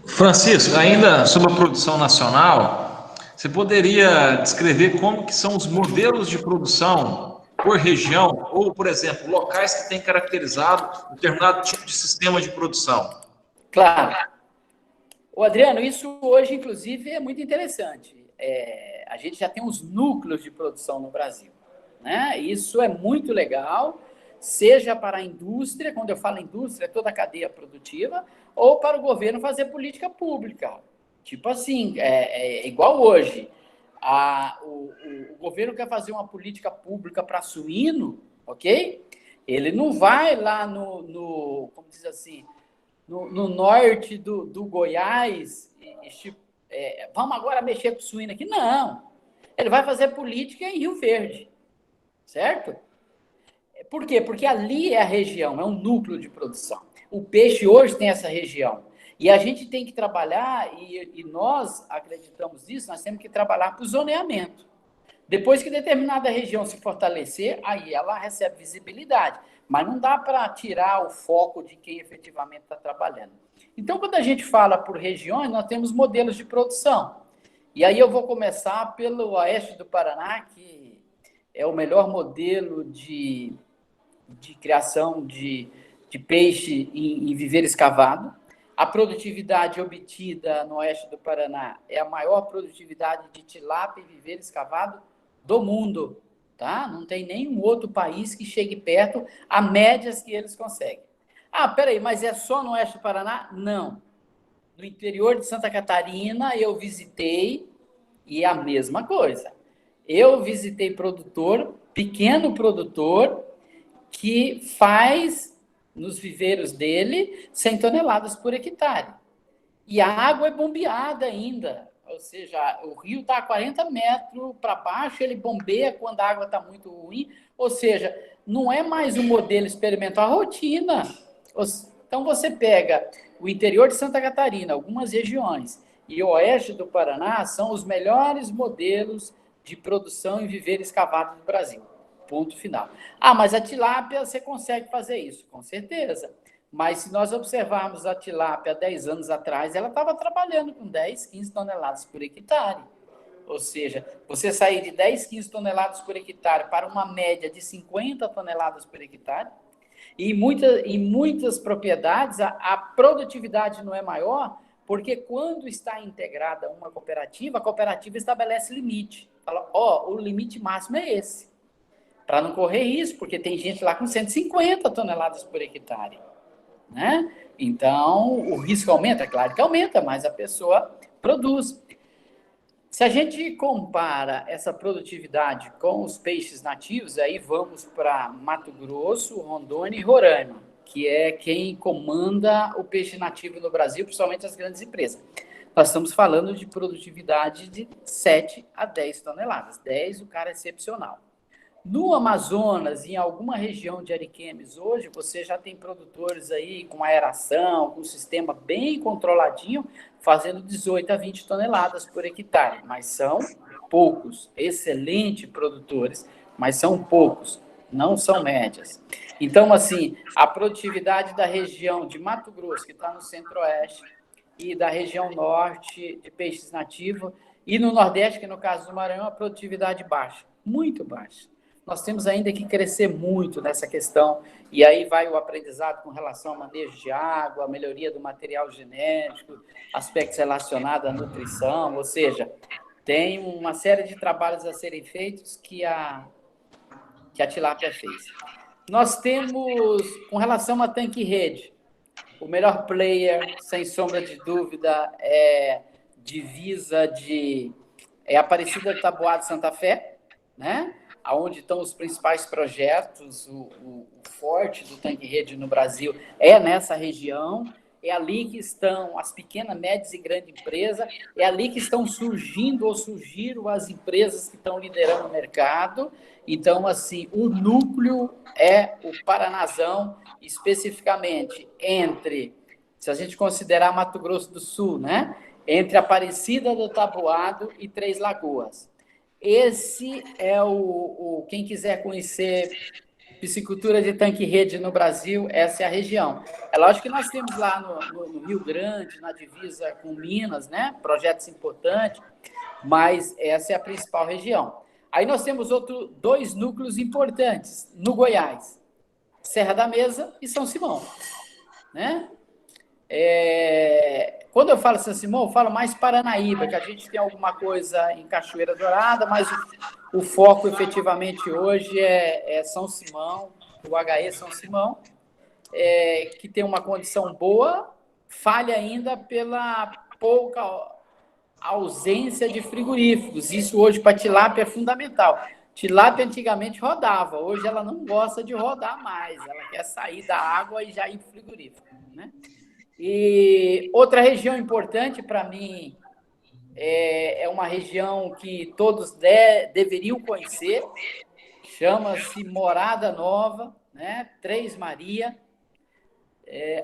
Francisco, ainda sobre a produção nacional, você poderia descrever como que são os modelos de produção por região ou, por exemplo, locais que têm caracterizado um determinado tipo de sistema de produção? Claro. O Adriano, isso hoje, inclusive, é muito interessante. A gente já tem os núcleos de produção no Brasil, né? Isso é muito legal, seja para a indústria, quando eu falo indústria, é toda a cadeia produtiva, ou para o governo fazer política pública. Tipo assim, é igual hoje. O governo quer fazer uma política pública para suíno, ok? Ele não vai lá como diz assim, no norte do Goiás, vamos agora mexer com suíno aqui. Não. Ele vai fazer política em Rio Verde, certo? Por quê? Porque ali é a região, é um núcleo de produção. O peixe hoje tem essa região. E a gente tem que trabalhar, e nós acreditamos nisso, nós temos que trabalhar para o zoneamento. Depois que determinada região se fortalecer, aí ela recebe visibilidade. Mas não dá para tirar o foco de quem efetivamente está trabalhando. Então, quando a gente fala por regiões, nós temos modelos de produção. E aí eu vou começar pelo oeste do Paraná, que é o melhor modelo de criação de peixe em viveiro escavado. A produtividade obtida no oeste do Paraná é a maior produtividade de tilápia em viveiro escavado do mundo, tá? Não tem nenhum outro país que chegue perto a médias que eles conseguem. Ah, peraí, mas é só no oeste do Paraná? Não. No interior de Santa Catarina eu visitei e é a mesma coisa. Eu visitei produtor, pequeno produtor, que faz nos viveiros dele 100 toneladas por hectare. E a água é bombeada ainda. Ou seja, o rio está a 40 metros para baixo, ele bombeia quando a água está muito ruim. Ou seja, não é mais um modelo experimental, a rotina. Então, você pega o interior de Santa Catarina, algumas regiões, e o oeste do Paraná são os melhores modelos de produção em viveiro escavado do Brasil. Ponto final. Ah, mas a tilápia, você consegue fazer isso? Com certeza. Mas se nós observarmos a tilápia há 10 anos atrás, ela estava trabalhando com 10, 15 toneladas por hectare. Ou seja, você sair de 10, 15 toneladas por hectare para uma média de 50 toneladas por hectare, e em muitas propriedades a produtividade não é maior, porque quando está integrada uma cooperativa, a cooperativa estabelece limite. Fala, o limite máximo é esse. Para não correr risco, porque tem gente lá com 150 toneladas por hectare. Né? Então, o risco aumenta? É claro que aumenta, mas a pessoa produz. Se a gente compara essa produtividade com os peixes nativos, aí vamos para Mato Grosso, Rondônia e Roraima, que é quem comanda o peixe nativo no Brasil, principalmente as grandes empresas. Nós estamos falando de produtividade de 7 a 10 toneladas. 10, o cara é excepcional. No Amazonas, em alguma região de Ariquemes, hoje, você já tem produtores aí com aeração, com um sistema bem controladinho, fazendo 18 a 20 toneladas por hectare. Mas são poucos, excelentes produtores, mas são poucos, não são médias. Então, assim, a produtividade da região de Mato Grosso, que está no centro-oeste, e da região norte de peixes nativos, e no nordeste, que no caso do Maranhão, a produtividade baixa, muito baixa. Nós temos ainda que crescer muito nessa questão, e aí vai o aprendizado com relação ao manejo de água, a melhoria do material genético, aspectos relacionados à nutrição, ou seja, Tem uma série de trabalhos a serem feitos que a tilápia fez. Nós temos, com relação a tanque-rede, o melhor player, sem sombra de dúvida, é Aparecida do Taboado Santa Fé, né? Onde estão os principais projetos, o forte do tanque-rede no Brasil é nessa região. É ali que estão as pequenas, médias e grandes empresas, é ali que estão surgindo ou surgiram as empresas que estão liderando o mercado. Então, assim, o núcleo é o Paranazão, especificamente se a gente considerar Mato Grosso do Sul, né? Entre Aparecida do Taboado e Três Lagoas. Esse é quem quiser conhecer piscicultura de tanque-rede no Brasil, essa é a região. É lógico que nós temos lá no Rio Grande, na divisa com Minas, né? Projetos importantes, mas essa é a principal região. Aí nós temos dois núcleos importantes no Goiás, Serra da Mesa e São Simão, né? Quando eu falo São Simão, eu falo mais Paranaíba, que a gente tem alguma coisa em Cachoeira Dourada, mas o foco efetivamente hoje é São Simão, o HE São Simão, que tem uma condição boa, falha ainda pela pouca ausência de frigoríficos. Isso hoje para tilápia é fundamental. Tilápia antigamente rodava, hoje ela não gosta de rodar mais, ela quer sair da água e já ir para o frigorífico, né? E outra região importante para mim é uma região que todos deveriam conhecer, chama-se Morada Nova, né? Três Maria,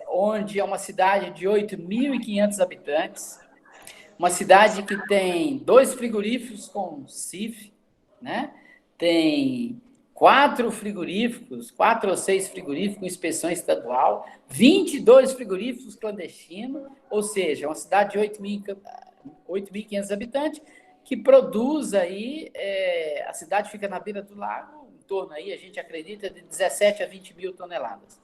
onde é uma cidade de 8.500 habitantes, uma cidade que tem 2 frigoríficos com CIF, né? Tem 4 ou 6 frigoríficos com inspeção estadual, 22 frigoríficos clandestinos, ou seja, uma cidade de 8.500 habitantes, que produz aí, a cidade fica na beira do lago, em torno aí, a gente acredita, de 17 a 20 mil toneladas.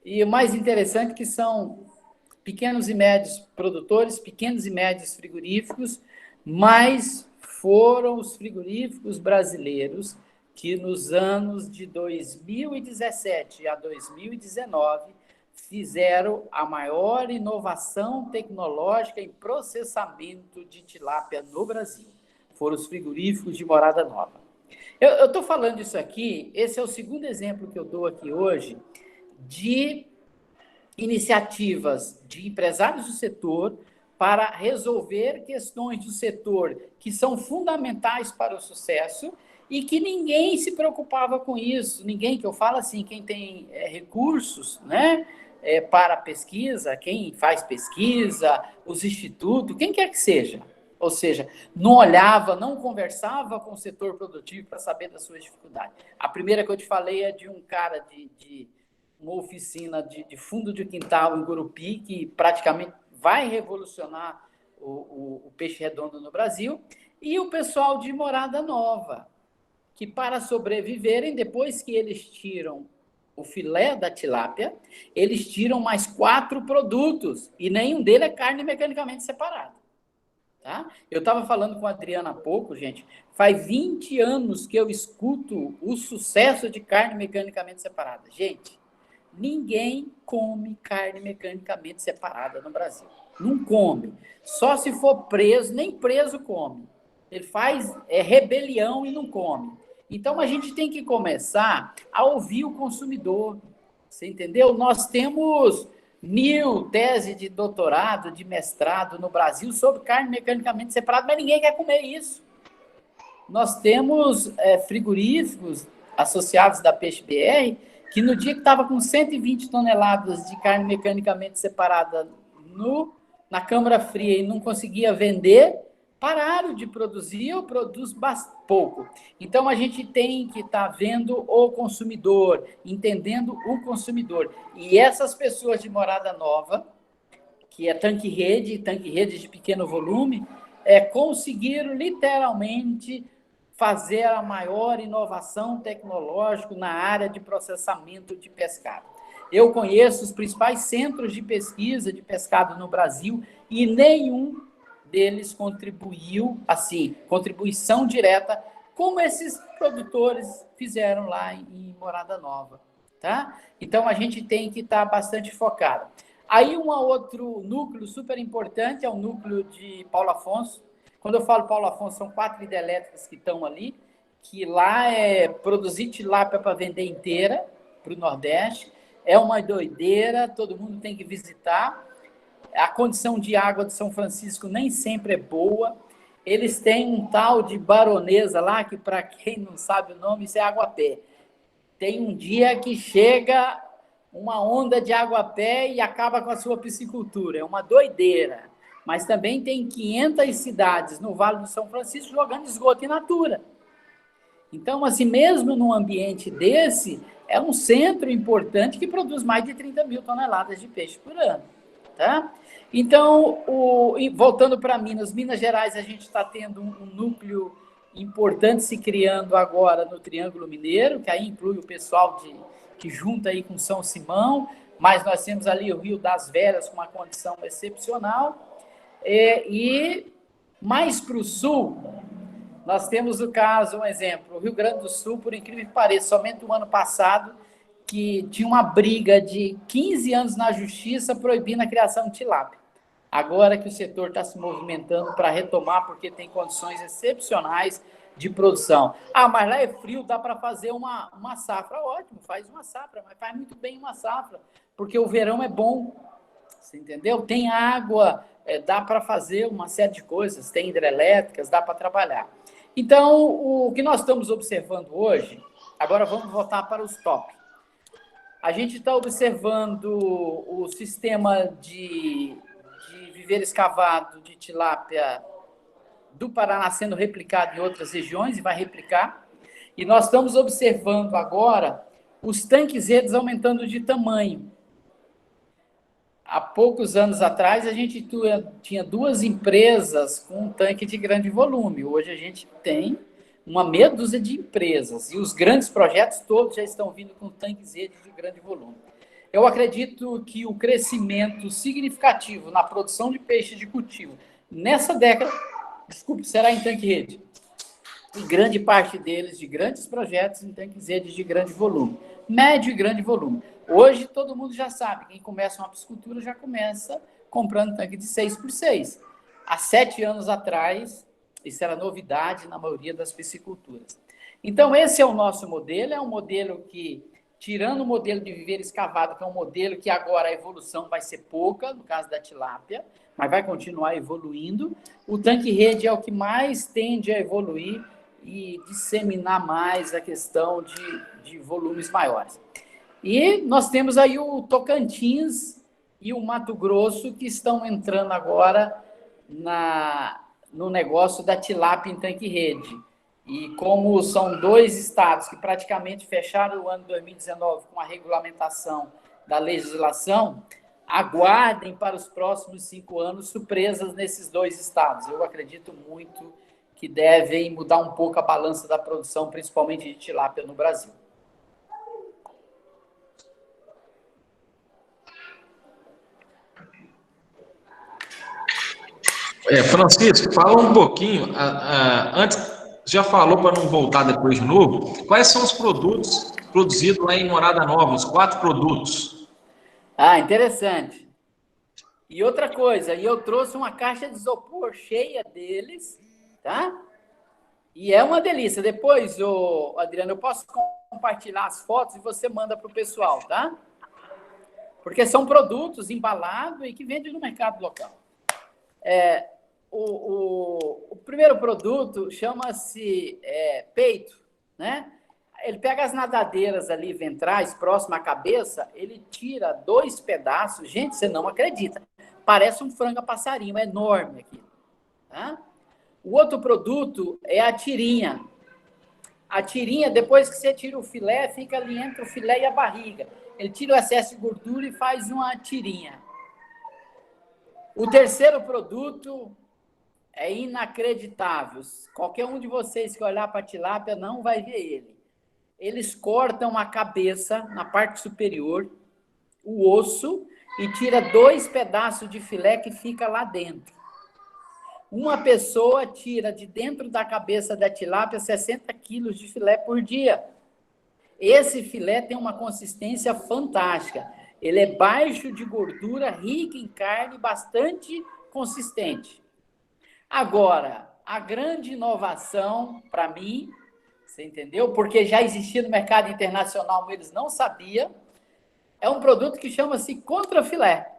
E o mais interessante é que são pequenos e médios produtores, pequenos e médios frigoríficos, mas foram os frigoríficos brasileiros que nos anos de 2017 a 2019 fizeram a maior inovação tecnológica em processamento de tilápia no Brasil. Foram os frigoríficos de Morada Nova. Eu estou falando isso aqui, esse é o segundo exemplo que eu dou aqui hoje de iniciativas de empresários do setor para resolver questões do setor que são fundamentais para o sucesso e que ninguém se preocupava com isso. Ninguém, que eu falo assim, quem tem recursos, né, para pesquisa, quem faz pesquisa, os institutos, quem quer que seja. Ou seja, não olhava, não conversava com o setor produtivo para saber das suas dificuldades. A primeira que eu te falei é de um cara de uma oficina de fundo de quintal em Gurupi, que praticamente vai revolucionar o peixe redondo no Brasil, e o pessoal de Morada Nova, que para sobreviverem, depois que eles tiram o filé da tilápia, eles tiram mais 4 produtos, e nenhum deles é carne mecanicamente separada. Tá? Eu estava falando com a Adriana há pouco, gente, faz 20 anos que eu escuto o sucesso de carne mecanicamente separada. Gente, ninguém come carne mecanicamente separada no Brasil. Não come. Só se for preso, nem preso come. Ele faz rebelião e não come. Então, a gente tem que começar a ouvir o consumidor. Você entendeu? Nós temos 1000 teses de doutorado, de mestrado no Brasil sobre carne mecanicamente separada, mas ninguém quer comer isso. Nós temos frigoríficos associados da Peixe BR, que no dia que estava com 120 toneladas de carne mecanicamente separada na câmara fria e não conseguia vender, pararam de produzir ou produz pouco. Então, a gente tem que estar vendo o consumidor, entendendo o consumidor. E essas pessoas de Morada Nova, que é tanque-rede de pequeno volume, conseguiram literalmente fazer a maior inovação tecnológica na área de processamento de pescado. Eu conheço os principais centros de pesquisa de pescado no Brasil e nenhum deles contribuiu, assim, contribuição direta, como esses produtores fizeram lá em Morada Nova, tá? Então, a gente tem que estar bastante focado. Aí, um outro núcleo super importante é o núcleo de Paulo Afonso. Quando eu falo Paulo Afonso, são 4 hidrelétricas que estão ali, que lá é produzir tilápia para vender inteira para o Nordeste. É uma doideira, todo mundo tem que visitar. A condição de água de São Francisco nem sempre é boa. Eles têm um tal de baronesa lá, que para quem não sabe o nome, isso é água-pé. Tem um dia que chega uma onda de água-pé e acaba com a sua piscicultura. É uma doideira. Mas também tem 500 cidades no Vale do São Francisco jogando esgoto in natura. Então, assim, mesmo num ambiente desse, é um centro importante que produz mais de 30 mil toneladas de peixe por ano. Tá? Então, voltando para Minas Gerais, a gente está tendo um núcleo importante se criando agora no Triângulo Mineiro, que aí inclui o pessoal que junta aí com São Simão, mas nós temos ali o Rio das Velhas com uma condição excepcional. E mais para o sul, nós temos o caso, um exemplo, o Rio Grande do Sul, por incrível que pareça, somente o ano passado, que tinha uma briga de 15 anos na justiça proibindo a criação de tilápia. Agora que o setor está se movimentando para retomar, porque tem condições excepcionais de produção. Ah, mas lá é frio, dá para fazer uma safra. Ótimo, faz uma safra, mas faz muito bem uma safra, porque o verão é bom, você entendeu? Tem água, dá para fazer uma série de coisas, tem hidrelétricas, dá para trabalhar. Então, o que nós estamos observando hoje, agora vamos voltar para os top. A gente está observando o sistema de viveiro escavado de tilápia do Paraná sendo replicado em outras regiões e vai replicar. E nós estamos observando agora os tanques redes aumentando de tamanho. Há poucos anos atrás, a gente tinha 2 empresas com um tanque de grande volume. Hoje, a gente tem uma meia dúzia de empresas. E os grandes projetos todos já estão vindo com tanques redes de grande volume. Eu acredito que o crescimento significativo na produção de peixe de cultivo nessa década, será em tanque rede. E grande parte deles de grandes projetos em tanques redes de grande volume. Médio e grande volume. Hoje, todo mundo já sabe, quem começa uma piscicultura já começa comprando tanque de 6x6. Há 7 anos atrás, isso era novidade na maioria das pisciculturas. Então, esse é o nosso modelo, é um modelo que, tirando o modelo de viveiro escavado, que é um modelo que agora a evolução vai ser pouca, no caso da tilápia, mas vai continuar evoluindo, o tanque-rede é o que mais tende a evoluir e disseminar mais a questão de volumes maiores. E nós temos aí o Tocantins e o Mato Grosso que estão entrando agora no negócio da tilápia em tanque-rede. E como são 2 estados que praticamente fecharam o ano 2019 com a regulamentação da legislação, aguardem para os próximos 5 anos surpresas nesses 2 estados. Eu acredito muito que devem mudar um pouco a balança da produção, principalmente de tilápia no Brasil. Francisco, fala um pouquinho, antes, já falou para não voltar depois de novo, quais são os produtos produzidos lá em Morada Nova, os 4 produtos? Ah, interessante. E outra coisa, eu trouxe uma caixa de isopor cheia deles, tá? E é uma delícia. Depois, Adriano, eu posso compartilhar as fotos e você manda para o pessoal, tá? Porque são produtos embalados e que vendem no mercado local. O primeiro produto chama-se peito, né? Ele pega as nadadeiras ali ventrais, próximo à cabeça, ele tira 2 pedaços. Gente, você não acredita. Parece um frango a passarinho, é enorme aqui. Tá? O outro produto é a tirinha. A tirinha, depois que você tira o filé, fica ali entre o filé e a barriga. Ele tira o excesso de gordura e faz uma tirinha. O terceiro produto é inacreditável. Qualquer um de vocês que olhar para a tilápia não vai ver ele. Eles cortam a cabeça na parte superior, o osso, e tira 2 pedaços de filé que fica lá dentro. Uma pessoa tira de dentro da cabeça da tilápia 60 quilos de filé por dia. Esse filé tem uma consistência fantástica. Ele é baixo de gordura, rico em carne, bastante consistente. Agora, a grande inovação, para mim, você entendeu? Porque já existia no mercado internacional, mas eles não sabiam, é um produto que chama-se contrafilé.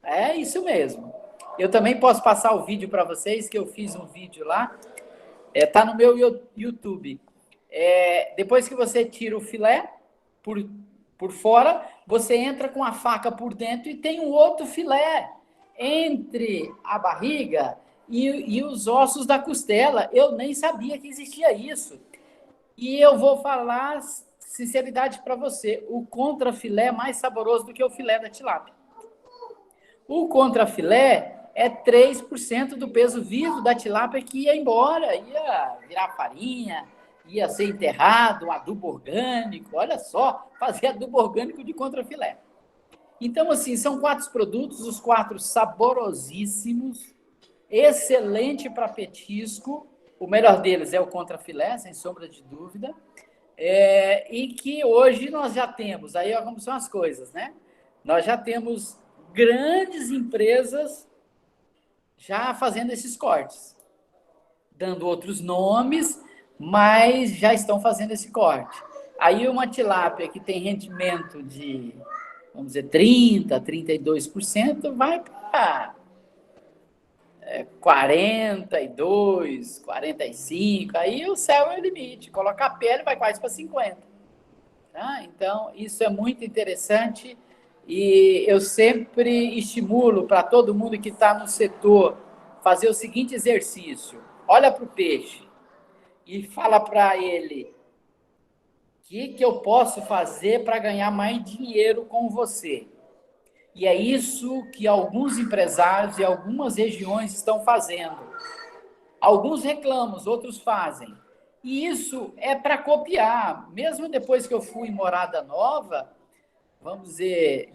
É isso mesmo. Eu também posso passar o vídeo para vocês, que eu fiz um vídeo lá. Tá no meu YouTube. Depois que você tira o filé por fora, você entra com a faca por dentro e tem um outro filé entre a barriga e os ossos da costela. Eu nem sabia que existia isso. E eu vou falar sinceridade para você, o contrafilé é mais saboroso do que o filé da tilápia. O contrafilé é 3% do peso vivo da tilápia que ia embora, ia virar farinha, ia ser enterrado, um adubo orgânico, olha só, fazer adubo orgânico de contrafilé. Então, assim, são 4 produtos, os 4 saborosíssimos, excelente para petisco, o melhor deles é o contrafilé, sem sombra de dúvida, e que hoje nós já temos, aí como são as coisas, né? Nós já temos grandes empresas já fazendo esses cortes, dando outros nomes, mas já estão fazendo esse corte. Aí uma tilápia que tem rendimento de, vamos dizer, 30%, 32%, vai para 42, 45%, aí o céu é o limite. Coloca a pele, vai quase para 50%. Tá? Então, isso é muito interessante e eu sempre estimulo para todo mundo que está no setor fazer o seguinte exercício. Olha para o peixe e fala para ele o que eu posso fazer para ganhar mais dinheiro com você. E é isso que alguns empresários e algumas regiões estão fazendo. Alguns reclamam, outros fazem. E isso é para copiar. Mesmo depois que eu fui em Morada Nova, vamos dizer,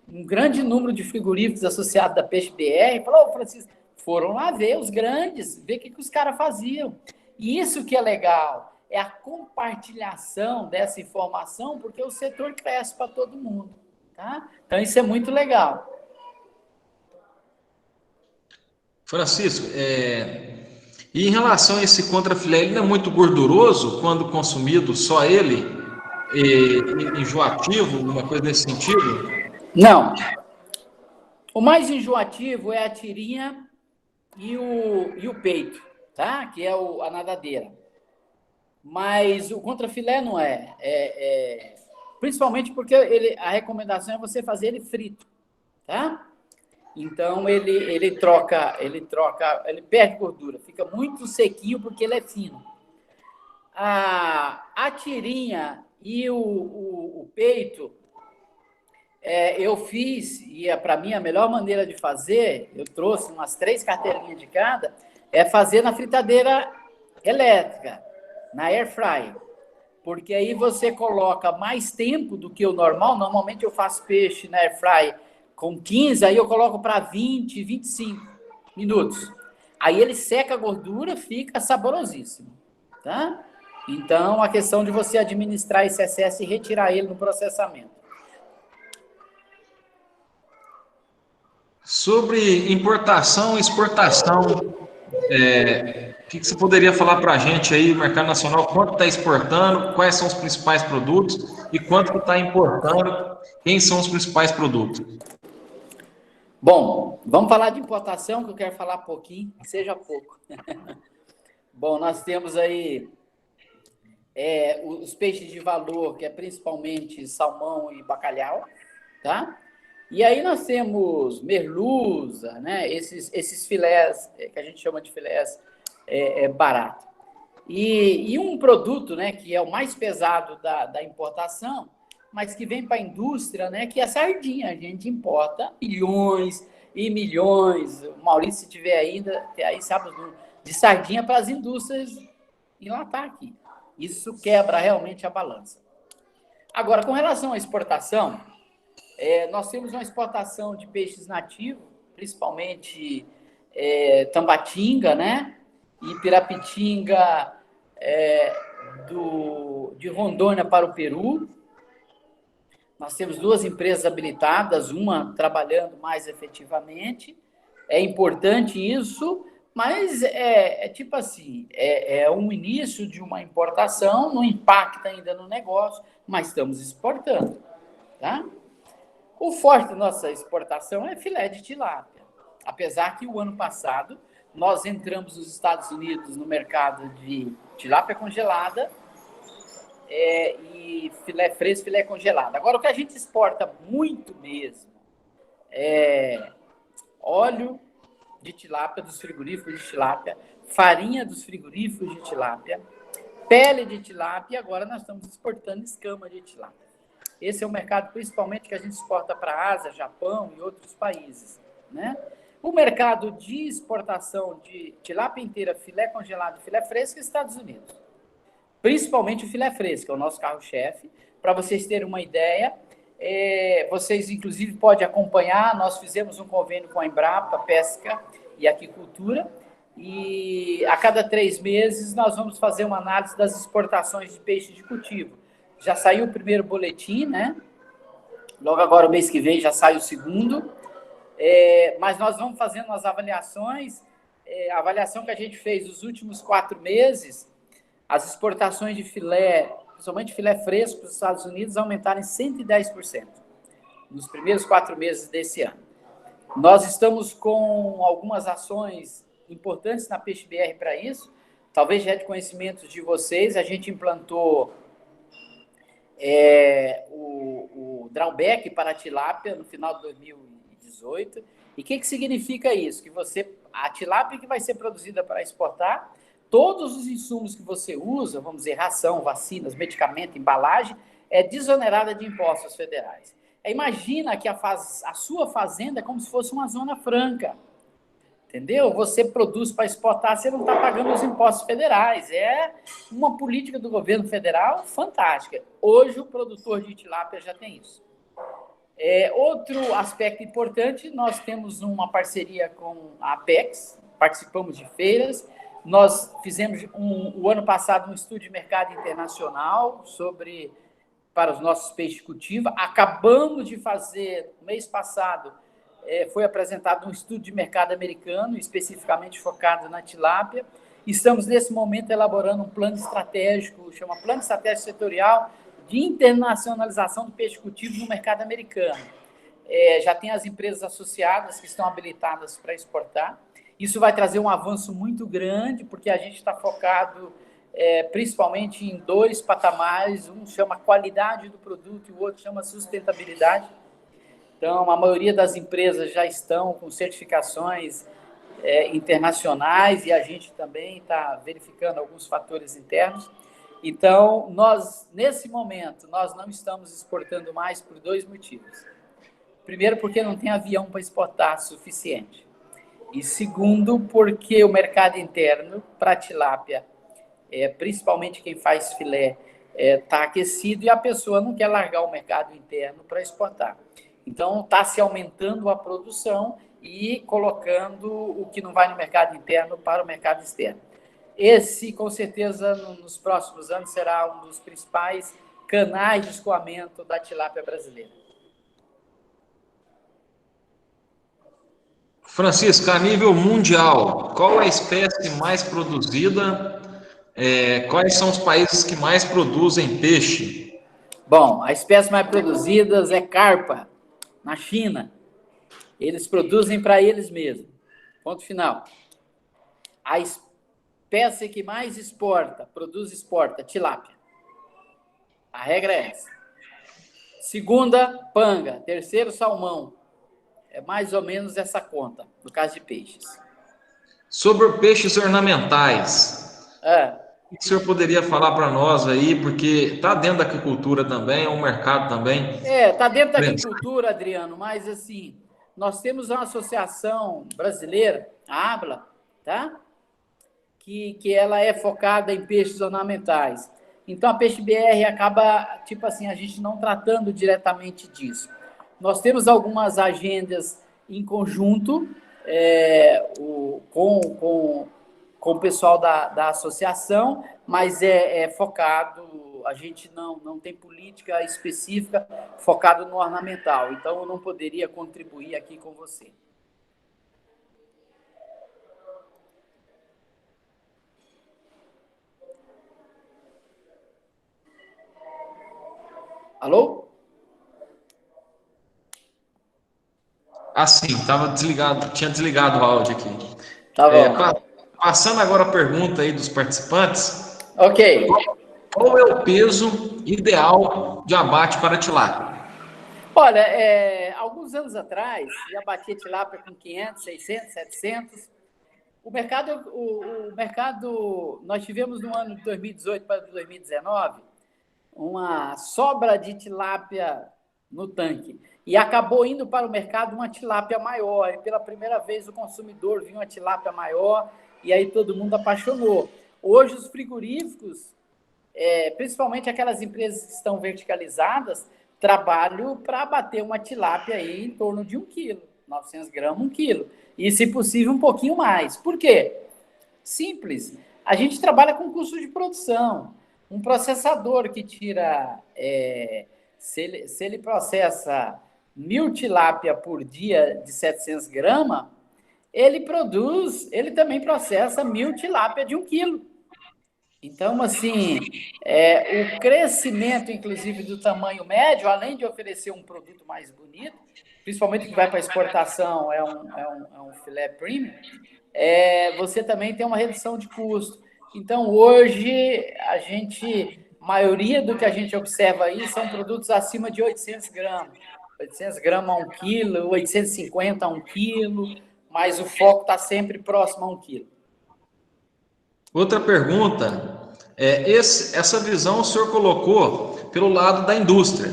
um grande número de frigoríficos associados da Peixe BR falou, Francisco, foram lá ver os grandes, ver o que os caras faziam. E isso que é legal, é a compartilhação dessa informação, porque o setor cresce para todo mundo. Tá? Então, isso é muito legal. Francisco, e em relação a esse contrafilé, ele não é muito gorduroso quando consumido, só ele, enjoativo, uma coisa nesse sentido? Não. O mais enjoativo é a tirinha e o peito, tá? Que é a nadadeira. Mas o contrafilé não é. Principalmente porque a recomendação é você fazer ele frito, tá? Então ele perde gordura, fica muito sequinho porque ele é fino. A tirinha e o peito, eu fiz, e para mim a melhor maneira de fazer, eu trouxe umas 3 carteirinhas de cada, é fazer na fritadeira elétrica, na air fry. Porque aí você coloca mais tempo do que o normal. Normalmente eu faço peixe na air fry com 15, aí eu coloco para 20, 25 minutos. Aí ele seca a gordura, fica saborosíssimo, tá? Então, a questão de você administrar esse excesso e retirar ele no processamento. Sobre importação e exportação, o que você poderia falar para a gente aí, mercado nacional, quanto está exportando, quais são os principais produtos e quanto que está importando, quem são os principais produtos? Bom, vamos falar de importação, que eu quero falar pouquinho, que seja pouco. Bom, nós temos aí os peixes de valor, que é principalmente salmão e bacalhau, tá? E aí nós temos merluza, né? Esses filés, que a gente chama de filés barato. E um produto, né, que é o mais pesado da importação, mas que vem para a indústria, né, que é a sardinha. A gente importa milhões e milhões. O Maurício, se tiver ainda, aí sabe, de sardinha para as indústrias enlatar aqui. Isso quebra realmente a balança. Agora, com relação à exportação, nós temos uma exportação de peixes nativos, principalmente Tambatinga, né? E Pirapitinga de Rondônia para o Peru. Nós temos 2 empresas habilitadas, uma trabalhando mais efetivamente. É importante isso, mas tipo assim, um início de uma importação, não impacta ainda no negócio, mas estamos exportando, tá? O forte da nossa exportação é filé de tilápia. Apesar que o ano passado nós entramos nos Estados Unidos no mercado de tilápia congelada e filé fresco, filé congelado. Agora, o que a gente exporta muito mesmo é óleo de tilápia, dos frigoríficos de tilápia, farinha dos frigoríficos de tilápia, pele de tilápia, e agora nós estamos exportando escama de tilápia. Esse é o mercado, principalmente, que a gente exporta para a Ásia, Japão e outros países, né? O mercado de exportação de tilápia inteira, filé congelado e filé fresco, é Estados Unidos. Principalmente o filé fresco, é o nosso carro-chefe. Para vocês terem uma ideia, vocês, inclusive, podem acompanhar. Nós fizemos um convênio com a Embrapa, Pesca e Aquicultura, e a cada 3 meses nós vamos fazer uma análise das exportações de peixe de cultivo. Já saiu o primeiro boletim, né? Logo agora, o mês que vem, já sai o segundo. Mas nós vamos fazendo as avaliações. A avaliação que a gente fez nos últimos 4 meses, as exportações de filé, principalmente filé fresco para os Estados Unidos, aumentaram em 110% nos primeiros 4 meses desse ano. Nós estamos com algumas ações importantes na Peixe BR para isso. Talvez já é de conhecimento de vocês, a gente implantou o drawback para a tilápia no final de 2018. E o que significa isso? Que a tilápia que vai ser produzida para exportar, todos os insumos que você usa, vamos dizer, ração, vacinas, medicamento, embalagem, é desonerada de impostos federais. Imagina que a sua fazenda é como se fosse uma zona franca. Entendeu? Você produz para exportar, você não está pagando os impostos federais. É uma política do governo federal fantástica. Hoje, o produtor de tilápia já tem isso. Outro aspecto importante, nós temos uma parceria com a Apex, participamos de feiras. Nós fizemos, o ano passado, um estudo de mercado internacional para os nossos peixes cultivo. Acabamos de fazer, no mês passado, foi apresentado um estudo de mercado americano, especificamente focado na tilápia. Estamos, nesse momento, elaborando um plano estratégico, chama Plano Estratégico Setorial de Internacionalização do Peixe Cultivo no mercado americano. Já tem as empresas associadas que estão habilitadas para exportar. Isso vai trazer um avanço muito grande, porque a gente está focado principalmente em 2 patamares. Um chama qualidade do produto e o outro chama sustentabilidade. Então, a maioria das empresas já estão com certificações internacionais e a gente também está verificando alguns fatores internos. Então, nesse momento, nós não estamos exportando mais por 2 motivos. Primeiro, porque não tem avião para exportar suficiente. E segundo, porque o mercado interno para tilápia, principalmente quem faz filé, está aquecido e a pessoa não quer largar o mercado interno para exportar. Então, está se aumentando a produção e colocando o que não vai no mercado interno para o mercado externo. Esse, com certeza, nos próximos anos, será um dos principais canais de escoamento da tilápia brasileira. Francisco, a nível mundial, qual é a espécie mais produzida? Quais são os países que mais produzem peixe? Bom, a espécie mais produzida é carpa, na China. Eles produzem para eles mesmos. Ponto final. A espécie que mais exporta, tilápia. A regra é essa. Segunda, panga. Terceiro, salmão. É mais ou menos essa conta, no caso de peixes. Sobre peixes ornamentais, o que o senhor poderia falar para nós aí? Porque está dentro da agricultura também, é um mercado também. Está dentro da agricultura, Adriano, mas assim, nós temos uma associação brasileira, a ABLA, tá? Que ela é focada em peixes ornamentais. Então, a Peixe BR acaba, tipo assim, a gente não tratando diretamente disso. Nós temos algumas agendas em conjunto, com o pessoal da associação, mas é focado, a gente não tem política específica focado no ornamental, então eu não poderia contribuir aqui com você. Alô? Sim, estava desligado, tinha desligado o áudio aqui. Tá bom. Passando agora a pergunta aí dos participantes. Ok. Qual é o peso ideal de abate para tilápia? Olha, alguns anos atrás, já batia tilápia com 500, 600, 700. O mercado, nós tivemos no ano de 2018 para 2019 uma sobra de tilápia no tanque. E acabou indo para o mercado uma tilápia maior. E pela primeira vez o consumidor viu uma tilápia maior e aí todo mundo apaixonou. Hoje os frigoríficos, principalmente aquelas empresas que estão verticalizadas, trabalham para bater uma tilápia aí em torno de 1 quilo, 900 gramas, 1 quilo. E, se possível, um pouquinho mais. Por quê? Simples. A gente trabalha com custo de produção. Um processador que tira... se ele processa 1.000 tilápia por dia de 700 gramas, ele também processa 1.000 tilápia de 1 quilo. Então, assim, o crescimento, inclusive, do tamanho médio, além de oferecer um produto mais bonito, principalmente que vai para exportação, é um filé premium, você também tem uma redução de custo. Então, hoje, a maioria do que a gente observa aí são produtos acima de 800 gramas. 800 gramas a 1 quilo, 850 a 1 quilo, mas o foco está sempre próximo a 1 quilo. Outra pergunta, essa visão o senhor colocou pelo lado da indústria.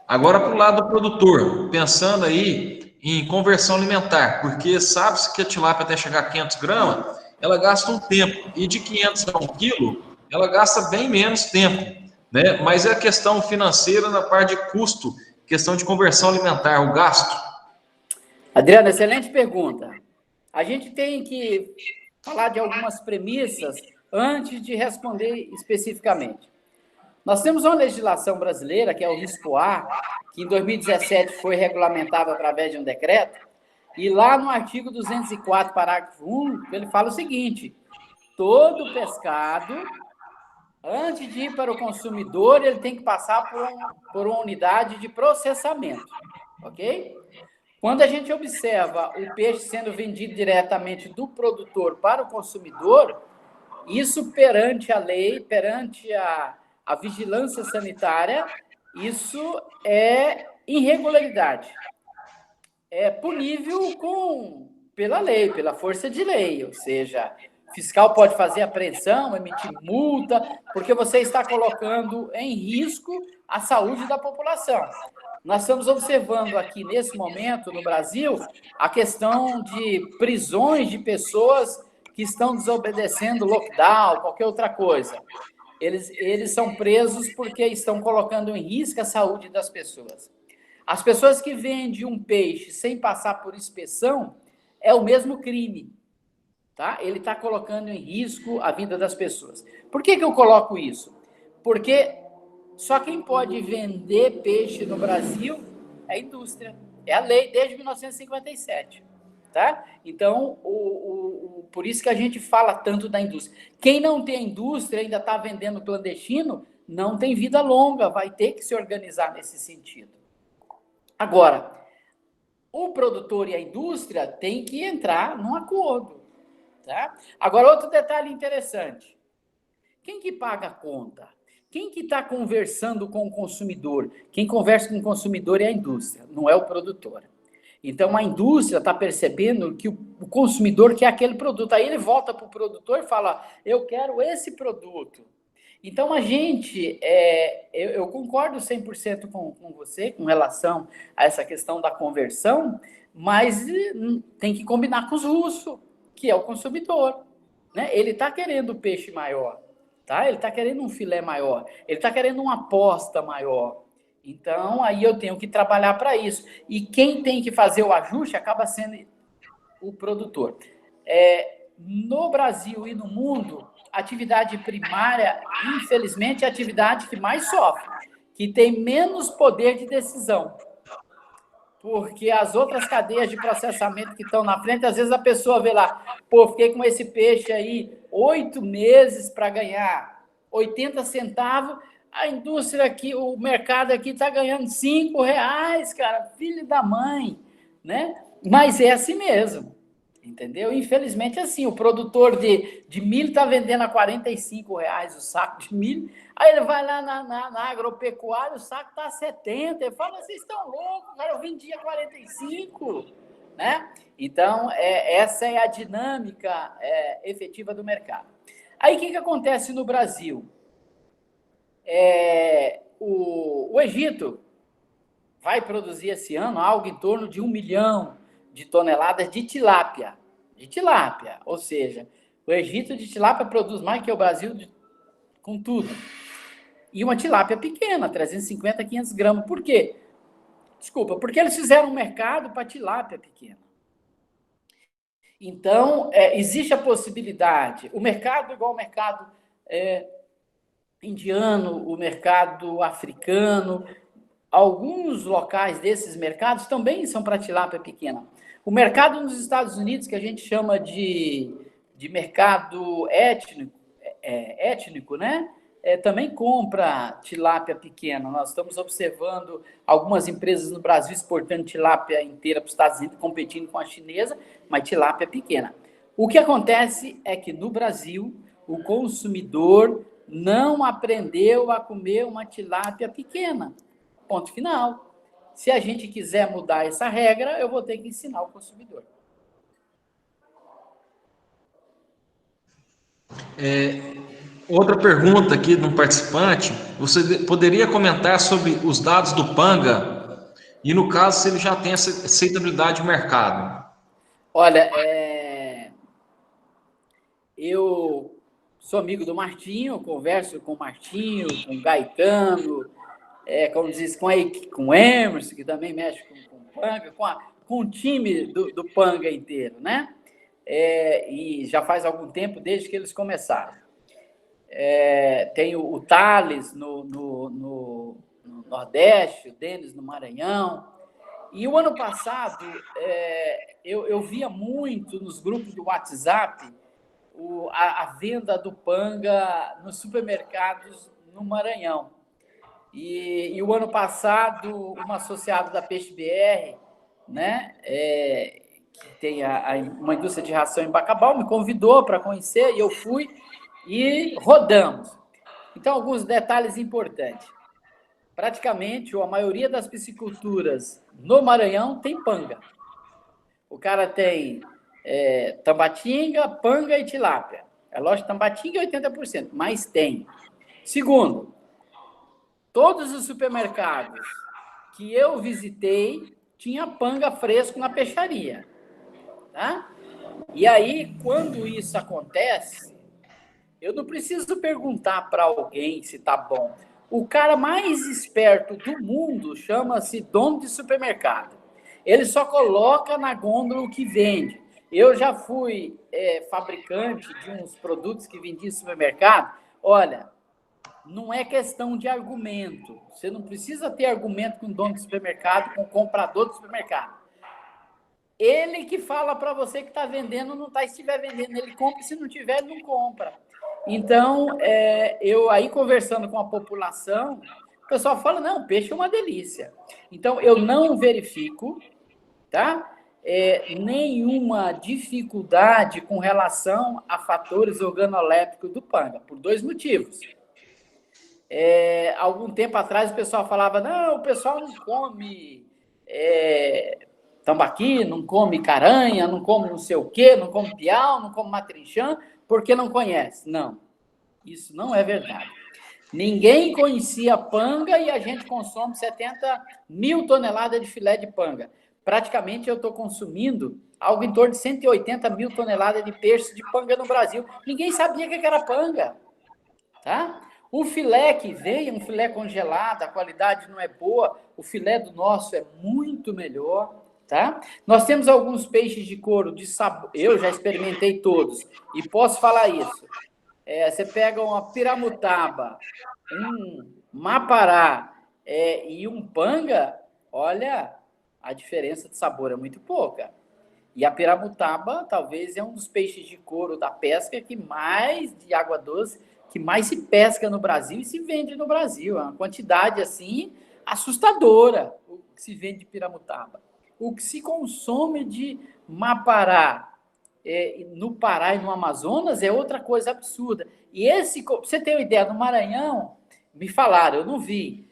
Agora, para o lado do produtor, pensando aí em conversão alimentar, porque sabe-se que a tilápia até chegar a 500 gramas, ela gasta um tempo, e de 500 a 1 quilo, ela gasta bem menos tempo, né? Mas é a questão financeira na parte de custo, questão de conversão alimentar, o gasto. Adriano, excelente pergunta. A gente tem que falar de algumas premissas antes de responder especificamente. Nós temos uma legislação brasileira, que é o Risco A, que em 2017 foi regulamentado através de um decreto, e lá no artigo 204, parágrafo 1, ele fala o seguinte: todo pescado, antes de ir para o consumidor, ele tem que passar por uma unidade de processamento, ok? Quando a gente observa o peixe sendo vendido diretamente do produtor para o consumidor, isso perante a lei, perante a vigilância sanitária, isso é irregularidade. É punível pela lei, pela força de lei, ou seja, o fiscal pode fazer apreensão, emitir multa, porque você está colocando em risco a saúde da população. Nós estamos observando aqui, nesse momento, no Brasil, a questão de prisões de pessoas que estão desobedecendo lockdown, qualquer outra coisa. Eles são presos porque estão colocando em risco a saúde das pessoas. As pessoas que vendem um peixe sem passar por inspeção é o mesmo crime, tá? Ele está colocando em risco a vida das pessoas. Por que eu coloco isso? Porque só quem pode vender peixe no Brasil é a indústria. É a lei desde 1957. Tá? Então, por isso que a gente fala tanto da indústria. Quem não tem indústria, ainda está vendendo clandestino, não tem vida longa, vai ter que se organizar nesse sentido. Agora, o produtor e a indústria têm que entrar num acordo. Tá? Agora, outro detalhe interessante. Quem que paga a conta? Quem que está conversando com o consumidor? Quem conversa com o consumidor é a indústria, não é o produtor. Então, a indústria está percebendo que o consumidor quer aquele produto. Aí ele volta para o produtor e fala, eu quero esse produto. Então, a gente, eu concordo 100% com você com relação a essa questão da conversão, mas tem que combinar com os russos, que é o consumidor. Né? Ele está querendo peixe maior, tá? Ele está querendo um filé maior, ele está querendo uma aposta maior. Então, aí eu tenho que trabalhar para isso. E quem tem que fazer o ajuste acaba sendo o produtor. No Brasil e no mundo, a atividade primária, infelizmente, é a atividade que mais sofre, que tem menos poder de decisão. Porque as outras cadeias de processamento que estão na frente, às vezes a pessoa vê lá, pô, fiquei com esse peixe aí 8 meses para ganhar 80 centavos, a indústria aqui, o mercado aqui está ganhando R$ 5, cara, filho da mãe, né? Mas é assim mesmo, entendeu? Infelizmente é assim, o produtor de milho está vendendo a R$ 45 o saco de milho, aí ele vai lá na agropecuária, o saco está a 70, ele fala, vocês estão loucos, cara, eu vendia 45, né? Então, essa é a dinâmica efetiva do mercado. Aí, o que acontece no Brasil? O Egito vai produzir esse ano algo em torno de 1 milhão de toneladas de tilápia. Ou seja, o Egito de tilápia produz mais que o Brasil com tudo. E uma tilápia pequena, 350, 500 gramas. Por quê? Desculpa, porque eles fizeram um mercado para tilápia pequena. Então, existe a possibilidade, o mercado igual ao mercado indiano, o mercado africano, alguns locais desses mercados também são para tilápia pequena. O mercado nos Estados Unidos, que a gente chama de mercado étnico, né? Também compra tilápia pequena. Nós estamos observando algumas empresas no Brasil exportando tilápia inteira para os Estados Unidos, competindo com a chinesa, mas tilápia pequena. O que acontece é que no Brasil, o consumidor não aprendeu a comer uma tilápia pequena. Ponto final. Se a gente quiser mudar essa regra, eu vou ter que ensinar o consumidor. Outra pergunta aqui de um participante, você poderia comentar sobre os dados do Panga e, no caso, se ele já tem essa aceitabilidade de mercado? Olha, eu sou amigo do Martinho, converso com o Martinho, com o Gaetano, como diz, com o Emerson, que também mexe com o Panga, com o time do Panga inteiro, né? E já faz algum tempo, desde que eles começaram. Tem o Thales no Nordeste, o Denis no Maranhão. E o ano passado, eu via muito nos grupos de WhatsApp a venda do Panga nos supermercados no Maranhão. E o ano passado, uma associada da Peixe BR, né, que tem uma indústria de ração em Bacabal, me convidou para conhecer, e eu fui e rodamos. Então, alguns detalhes importantes. Praticamente, a maioria das pisciculturas no Maranhão tem Panga. O cara tem Tambatinga, Panga e Tilápia. É lógico, Tambatinga é 80%, mas tem. Segundo, todos os supermercados que eu visitei tinha Panga fresco na peixaria. Tá? E aí, quando isso acontece, eu não preciso perguntar para alguém se está bom. O cara mais esperto do mundo chama-se dono de supermercado. Ele só coloca na gôndola o que vende. Eu já fui fabricante de uns produtos que vendia em supermercado. Olha, não é questão de argumento. Você não precisa ter argumento com o dono do supermercado, com o comprador do supermercado. Ele que fala para você que está vendendo, não está. Se estiver vendendo, ele compra. Se não tiver, ele não compra. Então, eu aí conversando com a população, o pessoal fala, não, peixe é uma delícia. Então, eu não verifico, tá? Nenhuma dificuldade com relação a fatores organolépticos do Panga, por 2 motivos. Algum tempo atrás, o pessoal falava, não, o pessoal não come tambaqui, não come caranha, não come não sei o quê, não come piau, não come matrinchã, porque não conhece. Não, isso não é verdade. Ninguém conhecia Panga e a gente consome 70 mil toneladas de filé de Panga. Praticamente eu estou consumindo algo em torno de 180 mil toneladas de peixe de Panga no Brasil. Ninguém sabia o que era Panga. Tá? O filé que vem, um filé congelado, a qualidade não é boa, o filé do nosso é muito melhor. tá? Nós temos alguns peixes de couro de sabor, eu já experimentei todos, e posso falar isso. Você pega uma piramutaba, um mapará e um panga, olha, a diferença de sabor é muito pouca. E a piramutaba talvez é um dos peixes de couro da pesca que mais, de água doce, que mais se pesca no Brasil e se vende no Brasil. É uma quantidade, assim, assustadora o que se vende de piramutaba. O que se consome de mapará no Pará e no Amazonas é outra coisa absurda. E pra você ter uma ideia, no Maranhão, me falaram, eu não vi,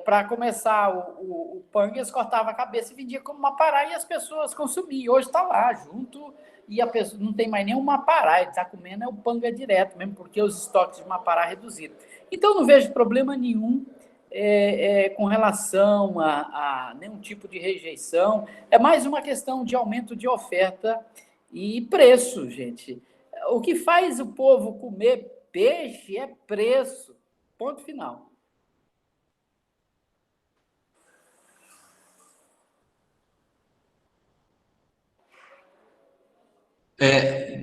para começar o panga, eles cortavam a cabeça e vendia como mapará e as pessoas consumiam. Hoje está lá, junto, e a pessoa não tem mais nenhum mapará, ele está comendo o panga direto, mesmo porque os estoques de mapará reduziram. Então, não vejo problema nenhum com relação a nenhum tipo de rejeição. É mais uma questão de aumento de oferta e preço, gente. O que faz o povo comer peixe é preço. Ponto final.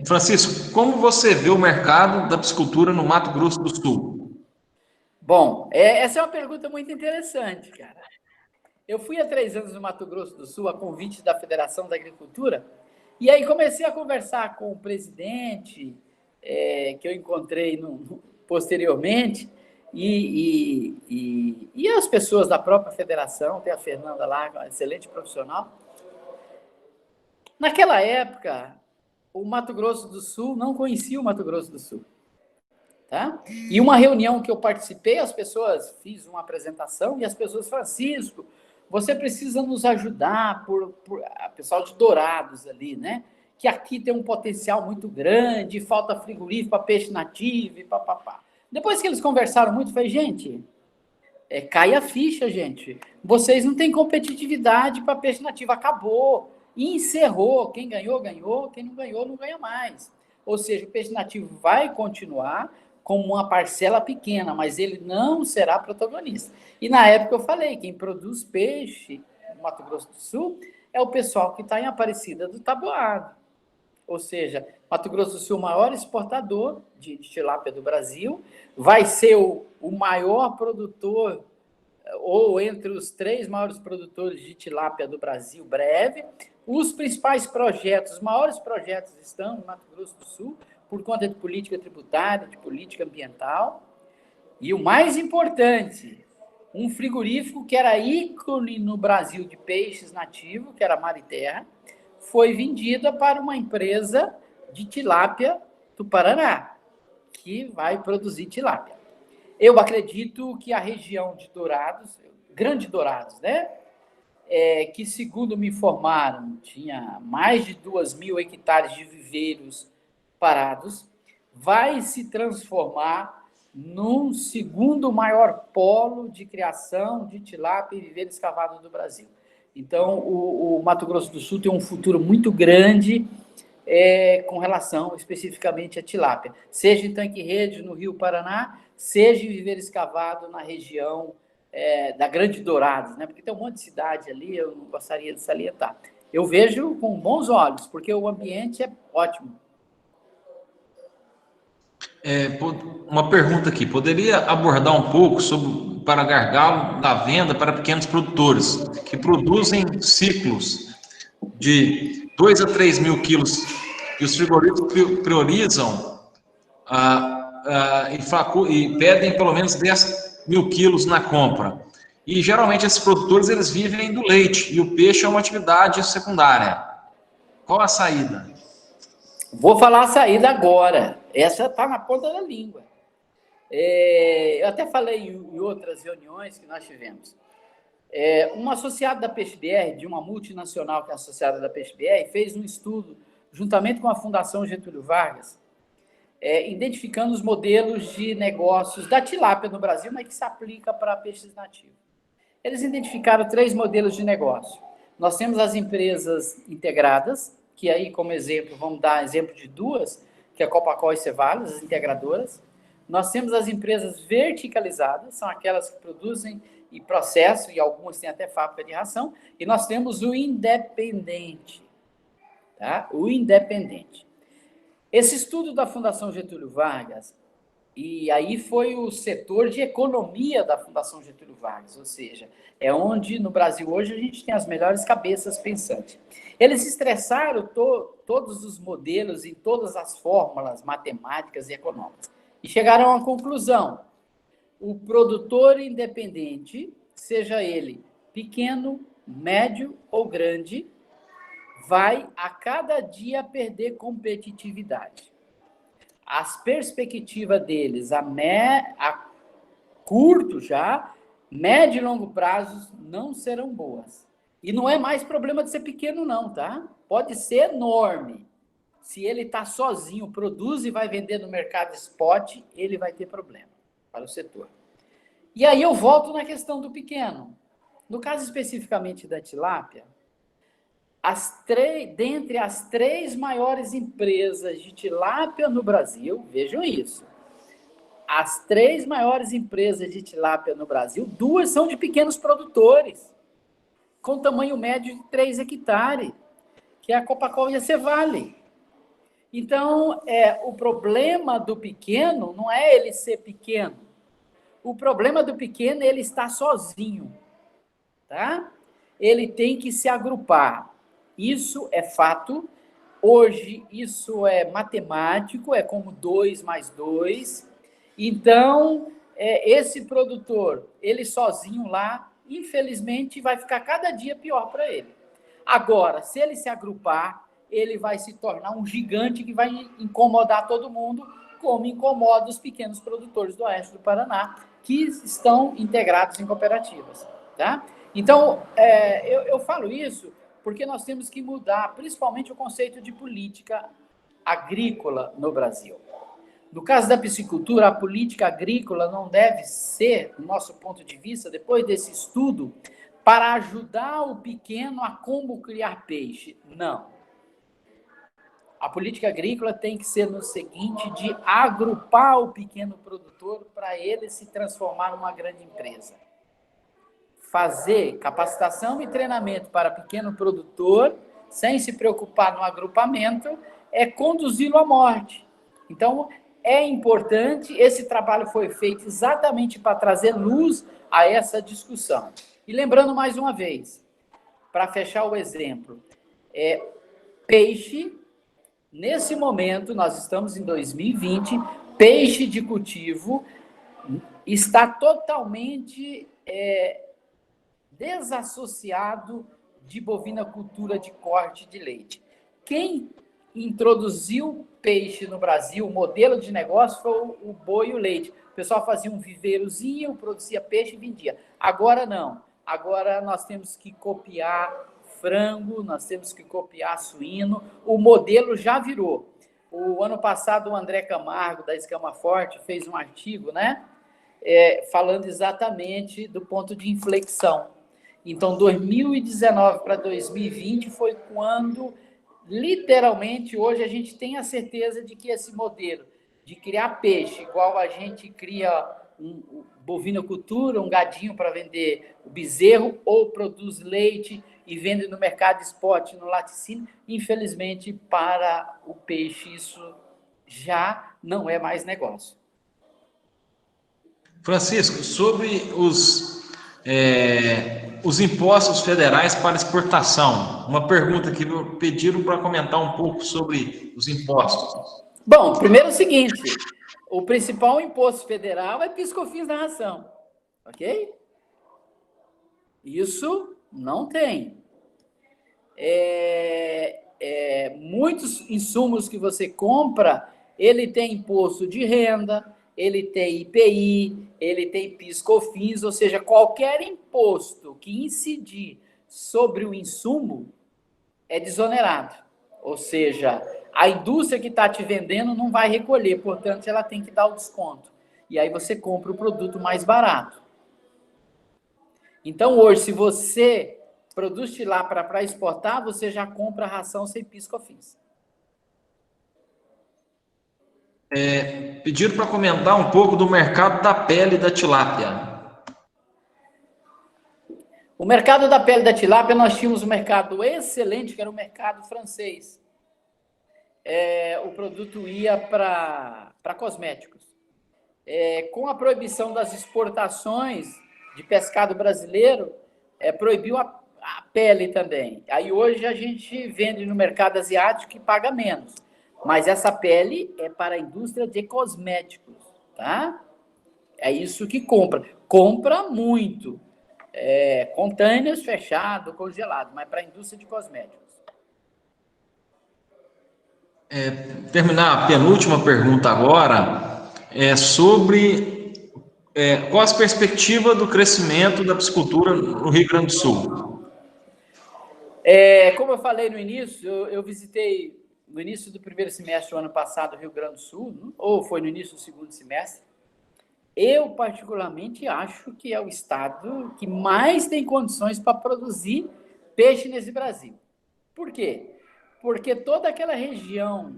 Francisco, como você vê o mercado da piscicultura no Mato Grosso do Sul? Bom, essa é uma pergunta muito interessante, cara. Eu fui há 3 anos no Mato Grosso do Sul, a convite da Federação da Agricultura, e aí comecei a conversar com o presidente, que eu encontrei posteriormente, e as pessoas da própria federação, tem a Fernanda lá, uma excelente profissional. Naquela época, o Mato Grosso do Sul não conhecia o Mato Grosso do Sul. Tá? E uma reunião que eu participei, fiz uma apresentação, e as pessoas, Francisco, você precisa nos ajudar, pessoal de Dourados ali, né? Que aqui tem um potencial muito grande, falta frigorífico para peixe nativo e papapá. Depois que eles conversaram muito, eu falei, gente, cai a ficha, gente. Vocês não têm competitividade para peixe nativo, acabou. E encerrou. Quem ganhou, ganhou. Quem não ganhou, não ganha mais. Ou seja, o peixe nativo vai continuar como uma parcela pequena, mas ele não será protagonista. E na época eu falei, quem produz peixe no Mato Grosso do Sul é o pessoal que está em Aparecida do Taboado. Ou seja, Mato Grosso do Sul, o maior exportador de tilápia do Brasil, vai ser o maior produtor, ou entre os 3 maiores produtores de tilápia do Brasil, breve. Os principais projetos, os maiores projetos estão no Mato Grosso do Sul, por conta de política tributária, de política ambiental. E o mais importante, um frigorífico que era ícone no Brasil de peixes nativos, que era Mar e Terra, foi vendida para uma empresa de tilápia do Paraná, que vai produzir tilápia. Eu acredito que a região de Dourados, Grande Dourados, né? Que, segundo me informaram, tinha mais de 2.000 hectares de viveiros parados, vai se transformar num segundo maior polo de criação de tilápia e viveiro escavado do Brasil. Então, o Mato Grosso do Sul tem um futuro muito grande com relação especificamente à tilápia, seja em tanque-rede no Rio Paraná, seja em viveiro escavado na região da Grande Dourados, né? Porque tem um monte de cidade ali, eu não gostaria de salientar. Eu vejo com bons olhos, porque o ambiente é ótimo. Uma pergunta aqui, poderia abordar um pouco sobre para gargalo da venda para pequenos produtores que produzem ciclos de 2 a 3 mil quilos e os frigoríficos priorizam e pedem pelo menos 10 mil quilos na compra. E geralmente esses produtores eles vivem do leite e o peixe é uma atividade secundária. Qual a saída? Vou falar a saída agora. Essa está na ponta da língua. Eu até falei em outras reuniões que nós tivemos. Um associado da PeixeBR, de uma multinacional que é associada da PeixeBR, fez um estudo, juntamente com a Fundação Getúlio Vargas, identificando os modelos de negócios da tilápia no Brasil, mas que se aplica para peixes nativos. Eles identificaram 3 modelos de negócio. Nós temos as empresas integradas, que aí, como exemplo, vamos dar exemplo de 2, que é a Copacol e Cevalhos, as integradoras. Nós temos as empresas verticalizadas, são aquelas que produzem e processam, e algumas têm até fábrica de ração, e nós temos o independente. Tá? O independente. Esse estudo da Fundação Getúlio Vargas, e aí foi o setor de economia da Fundação Getúlio Vargas, ou seja, é onde no Brasil hoje a gente tem as melhores cabeças pensantes. Eles estressaram todos os modelos e todas as fórmulas matemáticas e econômicas e chegaram a uma conclusão: o produtor independente, seja ele pequeno, médio ou grande, vai a cada dia perder competitividade. As perspectivas deles a curto já, médio e longo prazo, não serão boas. E não é mais problema de ser pequeno, não, tá? Pode ser enorme. Se ele está sozinho, produz e vai vender no mercado spot, ele vai ter problema para o setor. E aí eu volto na questão do pequeno. No caso especificamente da tilápia, dentre as 3 maiores empresas de tilápia no Brasil, vejam isso, as 3 maiores empresas de tilápia no Brasil, 2 são de pequenos produtores, com tamanho médio de 3 hectares, que é a Copacol e a Cevale. Então, o problema do pequeno não é ele ser pequeno. O problema do pequeno é ele estar sozinho, tá? Ele tem que se agrupar. Isso é fato. Hoje, isso é matemático, é como 2 mais 2. Então, esse produtor, ele sozinho lá, infelizmente, vai ficar cada dia pior para ele. Agora, se ele se agrupar, ele vai se tornar um gigante que vai incomodar todo mundo, como incomoda os pequenos produtores do oeste do Paraná, que estão integrados em cooperativas. Tá? Então, eu falo isso porque nós temos que mudar, principalmente, o conceito de política agrícola no Brasil. No caso da piscicultura, a política agrícola não deve ser, do nosso ponto de vista, depois desse estudo, para ajudar o pequeno a como criar peixe. Não. A política agrícola tem que ser no seguinte, de agrupar o pequeno produtor para ele se transformar numa grande empresa. Fazer capacitação e treinamento para pequeno produtor, sem se preocupar no agrupamento, é conduzi-lo à morte. Então, é importante, esse trabalho foi feito exatamente para trazer luz a essa discussão. E lembrando mais uma vez, para fechar o exemplo, peixe, nesse momento, nós estamos em 2020, peixe de cultivo está totalmente desassociado de bovinocultura de corte de leite. Quem introduziu peixe no Brasil, o modelo de negócio foi o boi e o leite. O pessoal fazia um viveirozinho, produzia peixe e vendia. Agora não. Agora nós temos que copiar frango, nós temos que copiar suíno. O modelo já virou. O ano passado, o André Camargo, da Escama Forte, fez um artigo, né? Falando exatamente do ponto de inflexão. Então, 2019 para 2020 foi quando, literalmente, hoje a gente tem a certeza de que esse modelo de criar peixe, igual a gente cria bovinocultura, um gadinho para vender o bezerro, ou produz leite e vende no mercado spot, no laticínio, infelizmente, para o peixe, isso já não é mais negócio. Francisco, sobre os impostos federais para exportação, uma pergunta que pediram para comentar um pouco sobre os impostos. Bom, primeiro é o seguinte, o principal imposto federal é PIS/COFINS na ração, ok? Isso não tem. Muitos insumos que você compra, ele tem imposto de renda, ele tem IPI, ele tem PIS/COFINS, ou seja, qualquer imposto que incidir sobre o insumo é desonerado. Ou seja, a indústria que está te vendendo não vai recolher, portanto, ela tem que dar o desconto. E aí você compra o produto mais barato. Então, hoje, se você produz tilápia para exportar, você já compra a ração sem PIS/COFINS. Pediram para comentar um pouco do mercado da pele da tilápia. O mercado da pele da tilápia, nós tínhamos um mercado excelente, que era o mercado francês. O produto ia para cosméticos. Com a proibição das exportações de pescado brasileiro, proibiu a pele também. Aí hoje a gente vende no mercado asiático e paga menos. Mas essa pele é para a indústria de cosméticos, tá? É isso que compra. Compra muito. Containers fechado, congelado, mas para a indústria de cosméticos. Terminar a penúltima pergunta agora sobre qual a perspectiva do crescimento da piscicultura no Rio Grande do Sul. Como eu falei no início, eu visitei no início do primeiro semestre do ano passado o Rio Grande do Sul, ou foi no início do segundo semestre. Eu, particularmente, acho que é o estado que mais tem condições para produzir peixe nesse Brasil. Por quê? Porque toda aquela região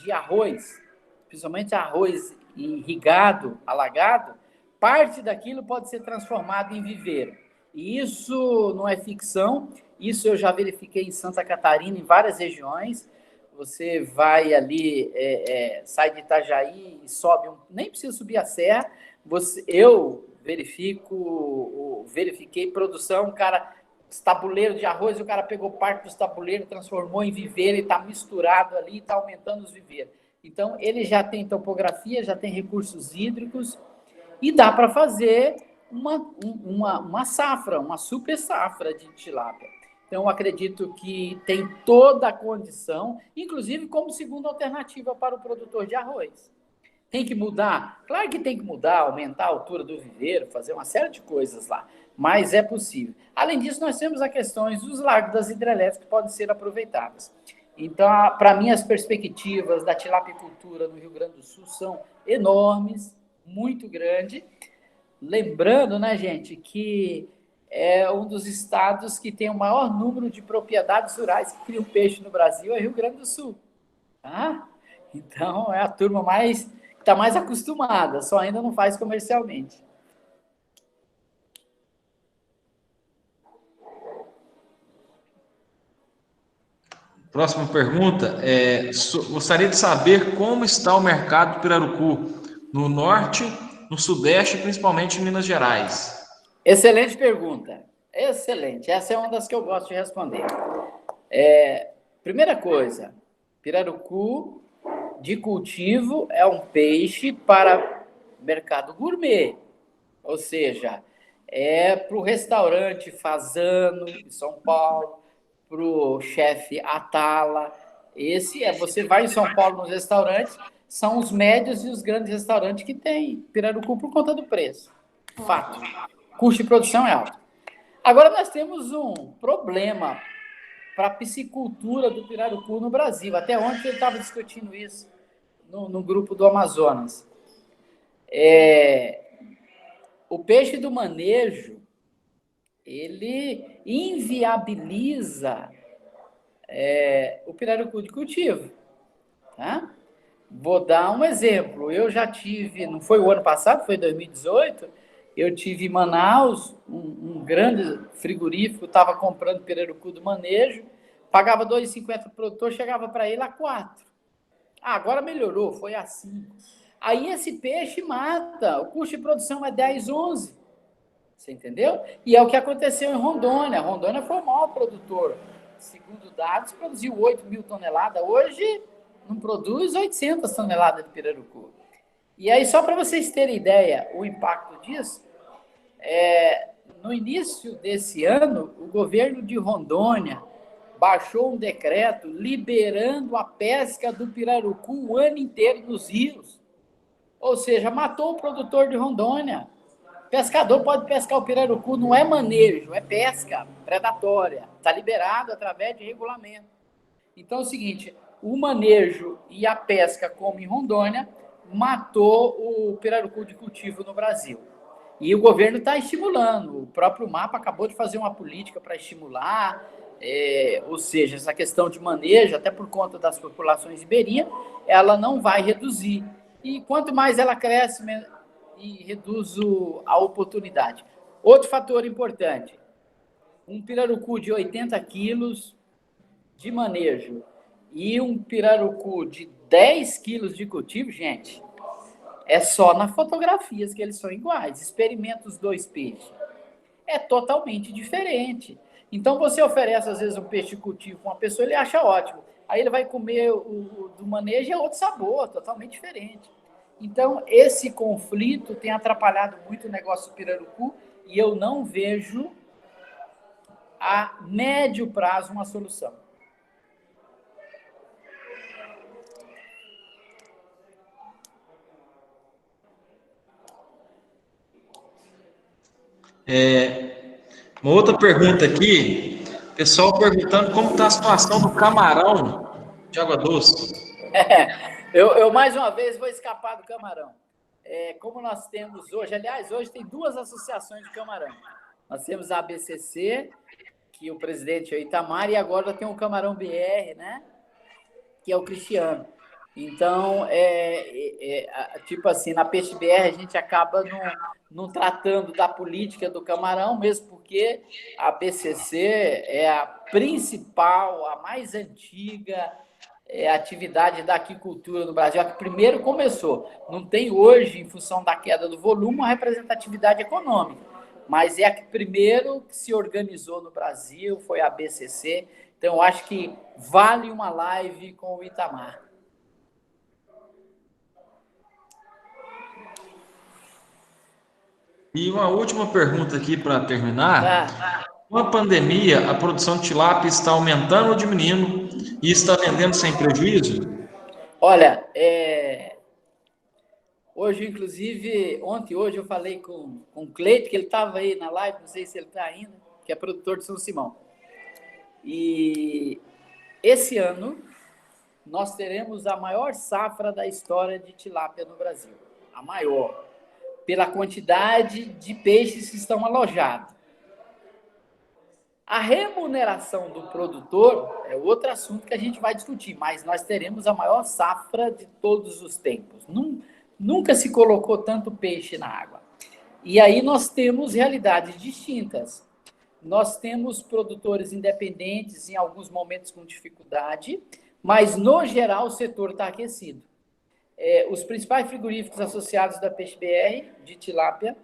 de arroz, principalmente arroz irrigado, alagado, parte daquilo pode ser transformado em viveiro. E isso não é ficção, isso eu já verifiquei em Santa Catarina, em várias regiões. Você vai ali, sai de Itajaí e sobe, nem precisa subir a serra. Eu verifiquei produção, tabuleiro de arroz, o cara pegou parte dos tabuleiros, transformou em viveiro e está misturado ali e está aumentando os viveiros. Então, ele já tem topografia, já tem recursos hídricos e dá para fazer uma safra, uma super safra de tilápia. Então, eu acredito que tem toda a condição, inclusive como segunda alternativa para o produtor de arroz. Tem que mudar? Claro que tem que mudar, aumentar a altura do viveiro, fazer uma série de coisas lá, mas é possível. Além disso, nós temos as questões dos lagos das hidrelétricas que podem ser aproveitadas. Então, para mim, as perspectivas da tilapicultura no Rio Grande do Sul são enormes, muito grande. Lembrando, né, gente, que é um dos estados que tem o maior número de propriedades rurais que criam peixe no Brasil, é Rio Grande do Sul. Tá? Então, é a turma que está mais acostumada, só ainda não faz comercialmente. Próxima pergunta. Gostaria de saber como está o mercado do pirarucu no norte, no sudeste e principalmente em Minas Gerais. Excelente pergunta. Excelente. Essa é uma das que eu gosto de responder. Primeira coisa, pirarucu de cultivo é um peixe para mercado gourmet. Ou seja, para o restaurante Fazano, de São Paulo, para o chefe Atala. Você vai em São Paulo nos restaurantes, são os médios e os grandes restaurantes que têm pirarucu por conta do preço. Fato. O custo de produção é alto. Agora nós temos um problema para a piscicultura do pirarucu no Brasil. Até ontem eu estava discutindo isso no grupo do Amazonas. O peixe do manejo, ele inviabiliza o pirarucu de cultivo. Tá? Vou dar um exemplo. Eu já tive, não foi o ano passado, foi 2018, eu tive em Manaus, um grande frigorífico, estava comprando pirarucu do manejo, pagava R$ 2,50 para o produtor, chegava para ele a 4. Agora melhorou, foi a 5. Aí esse peixe mata, o custo de produção é 10, 11. Você entendeu? E é o que aconteceu em Rondônia. Rondônia foi o maior produtor. Segundo dados, produziu 8 mil toneladas. Hoje, não produz 800 toneladas de pirarucu. E aí, só para vocês terem ideia, o impacto disso, no início desse ano, o governo de Rondônia baixou um decreto liberando a pesca do pirarucu o ano inteiro nos rios. Ou seja, matou o produtor de Rondônia. Pescador pode pescar o pirarucu, não é manejo, é pesca predatória. Está liberado através de regulamento. Então é o seguinte, o manejo e a pesca, como em Rondônia, matou o pirarucu de cultivo no Brasil. E o governo está estimulando. O próprio MAPA acabou de fazer uma política para estimular. ou seja, essa questão de manejo, até por conta das populações ribeirinhas, ela não vai reduzir. E quanto mais ela cresce, e reduz a oportunidade. Outro fator importante, um pirarucu de 80 quilos de manejo e um pirarucu de 10 quilos de cultivo, gente, é só nas fotografias que eles são iguais. Experimenta os dois peixes. É totalmente diferente. Então, você oferece, às vezes, um peixe de cultivo para uma pessoa, ele acha ótimo. Aí ele vai comer o do manejo e é outro sabor, totalmente diferente. Então, esse conflito tem atrapalhado muito o negócio do pirarucu e eu não vejo a médio prazo uma solução. Uma outra pergunta aqui, pessoal perguntando como está a situação do camarão de água doce. Eu mais uma vez vou escapar do camarão. Como nós temos hoje, aliás, hoje tem duas associações de camarão. Nós temos a ABCC, que o presidente é o Itamar, e agora tem o Camarão BR, né? Que é o Cristiano. Então, tipo assim, na Peixe BR a gente acaba não tratando da política do camarão, mesmo porque a BCC é a principal, a mais antiga atividade da aquicultura no Brasil, a que primeiro começou. Não tem hoje, em função da queda do volume, uma representatividade econômica, mas é a que primeiro se organizou no Brasil, foi a BCC. Então, eu acho que vale uma live com o Itamar. E uma última pergunta aqui para terminar. Com a pandemia, a produção de tilápia está aumentando ou diminuindo e está vendendo sem prejuízo? Olha, hoje, inclusive, hoje eu falei com o Cleito, que ele estava aí na live, não sei se ele está ainda, que é produtor de São Simão. E esse ano nós teremos a maior safra da história de tilápia no Brasil. A maior, pela quantidade de peixes que estão alojados. A remuneração do produtor é outro assunto que a gente vai discutir, mas nós teremos a maior safra de todos os tempos. Nunca se colocou tanto peixe na água. E aí nós temos realidades distintas. Nós temos produtores independentes, em alguns momentos com dificuldade, mas, no geral, o setor está aquecido. Os principais frigoríficos associados da Peixe BR, de tilápia,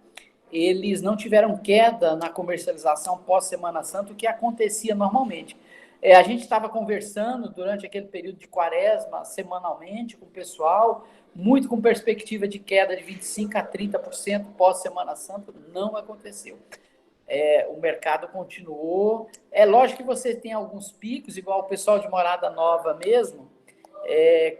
eles não tiveram queda na comercialização pós-Semana Santa, o que acontecia normalmente. A gente estava conversando durante aquele período de quaresma, semanalmente, com o pessoal, muito com perspectiva de queda de 25% a 30% pós-Semana Santa, não aconteceu. O mercado continuou. É lógico que você tem alguns picos, igual o pessoal de Morada Nova mesmo,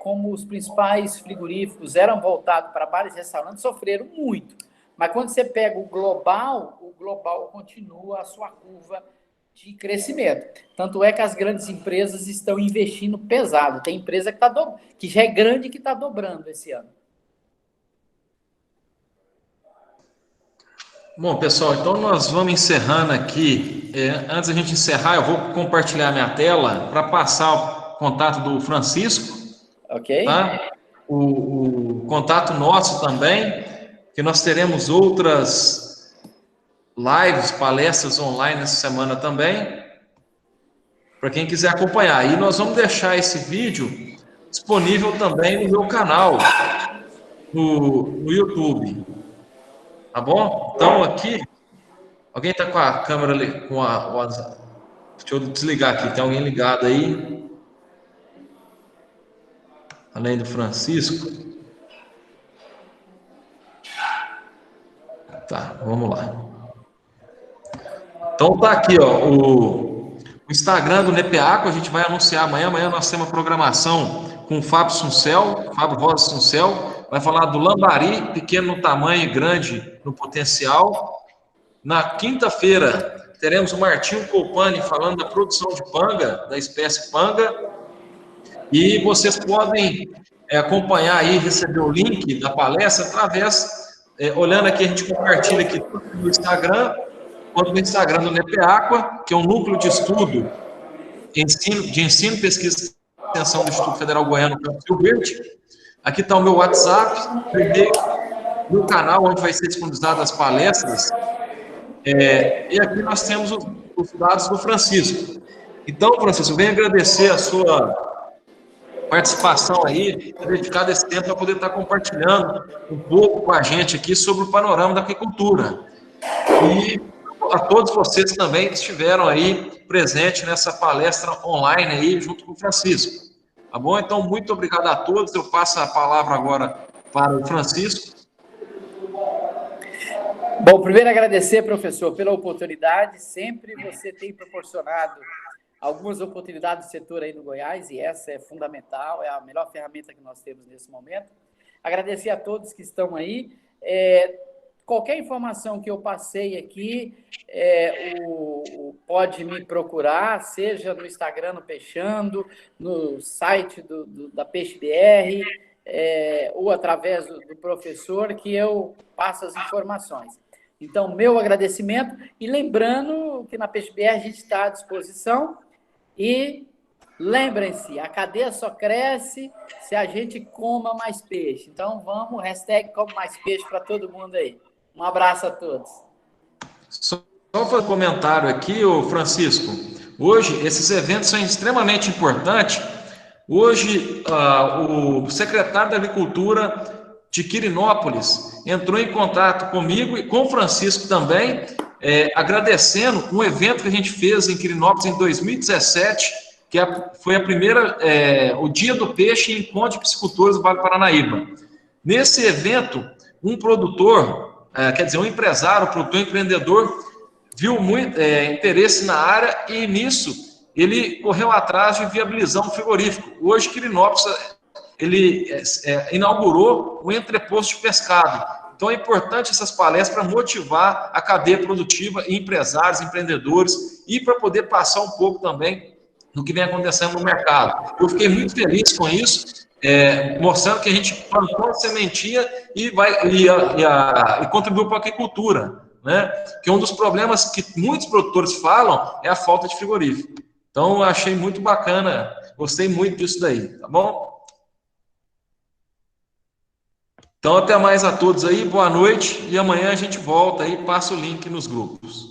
como os principais frigoríficos eram voltados para bares e restaurantes, sofreram muito. Mas quando você pega o global continua a sua curva de crescimento. Tanto é que as grandes empresas estão investindo pesado. Tem empresa que já é grande e que está dobrando esse ano. Bom, pessoal, então nós vamos encerrando aqui. Antes da gente encerrar, eu vou compartilhar minha tela para passar o contato do Francisco. Ok. Tá? O contato nosso também, que nós teremos outras lives, palestras online essa semana também, para quem quiser acompanhar. E nós vamos deixar esse vídeo disponível também no meu canal, no YouTube. Tá bom? Então aqui, alguém está com a câmera ali, deixa eu desligar aqui, tem alguém ligado aí? Além do Francisco. Tá, vamos lá. Então tá aqui, ó, o Instagram do Nepeaco, a gente vai anunciar amanhã. Amanhã nós temos uma programação com o Fábio Rosa Suncel, vai falar do lambari, pequeno no tamanho e grande no potencial. Na quinta-feira teremos o Martinho Colpani falando da produção de panga, da espécie panga. E vocês podem acompanhar aí, receber o link da palestra através, olhando aqui, a gente compartilha aqui no Instagram, quanto no Instagram do Nepeaqua, que é um núcleo de estudo de ensino, pesquisa e extensão do Instituto Federal Goiano, Campus Rio Verde. Aqui está o meu WhatsApp, o e-mail, meu canal, onde vai ser disponibilizado as palestras. E aqui nós temos os dados do Francisco. Então, Francisco, eu venho agradecer a sua participação aí, ter dedicado esse tempo para poder estar compartilhando um pouco com a gente aqui sobre o panorama da aquicultura. E a todos vocês também que estiveram aí presentes nessa palestra online aí, junto com o Francisco. Tá bom? Então, muito obrigado a todos. Eu passo a palavra agora para o Francisco. Bom, primeiro agradecer, professor, pela oportunidade. Sempre você tem proporcionado algumas oportunidades do setor aí no Goiás, e essa é fundamental, é a melhor ferramenta que nós temos nesse momento. Agradecer a todos que estão aí. Qualquer informação que eu passei aqui, pode me procurar, seja no Instagram, no Peixando, no site da Peixe BR, ou através do professor, que eu passo as informações. Então, meu agradecimento, e lembrando que na Peixe BR a gente está à disposição, e lembrem-se, a cadeia só cresce se a gente coma mais peixe. Então, vamos, #come mais peixe para todo mundo aí. Um abraço a todos. Só fazer um comentário aqui, ô Francisco. Hoje, esses eventos são extremamente importantes. Hoje, o secretário da Agricultura de Quirinópolis entrou em contato comigo e com o Francisco também, agradecendo um evento que a gente fez em Quirinópolis em 2017, que foi a primeira, o Dia do Peixe e Encontro de Piscicultores do Vale do Paranaíba. Nesse evento, um produtor, um empresário, produtor empreendedor, viu muito interesse na área e nisso ele correu atrás de viabilizar um frigorífico. Hoje, Quirinópolis, ele inaugurou um entreposto de pescado. Então, é importante essas palestras para motivar a cadeia produtiva, empresários, empreendedores, e para poder passar um pouco também do que vem acontecendo no mercado. Eu fiquei muito feliz com isso, mostrando que a gente plantou a sementinha e contribuiu para a agricultura, né? Que um dos problemas que muitos produtores falam é a falta de frigorífico. Então, eu achei muito bacana, gostei muito disso daí, tá bom? Então, até mais a todos aí, boa noite, e amanhã a gente volta aí e passa o link nos grupos.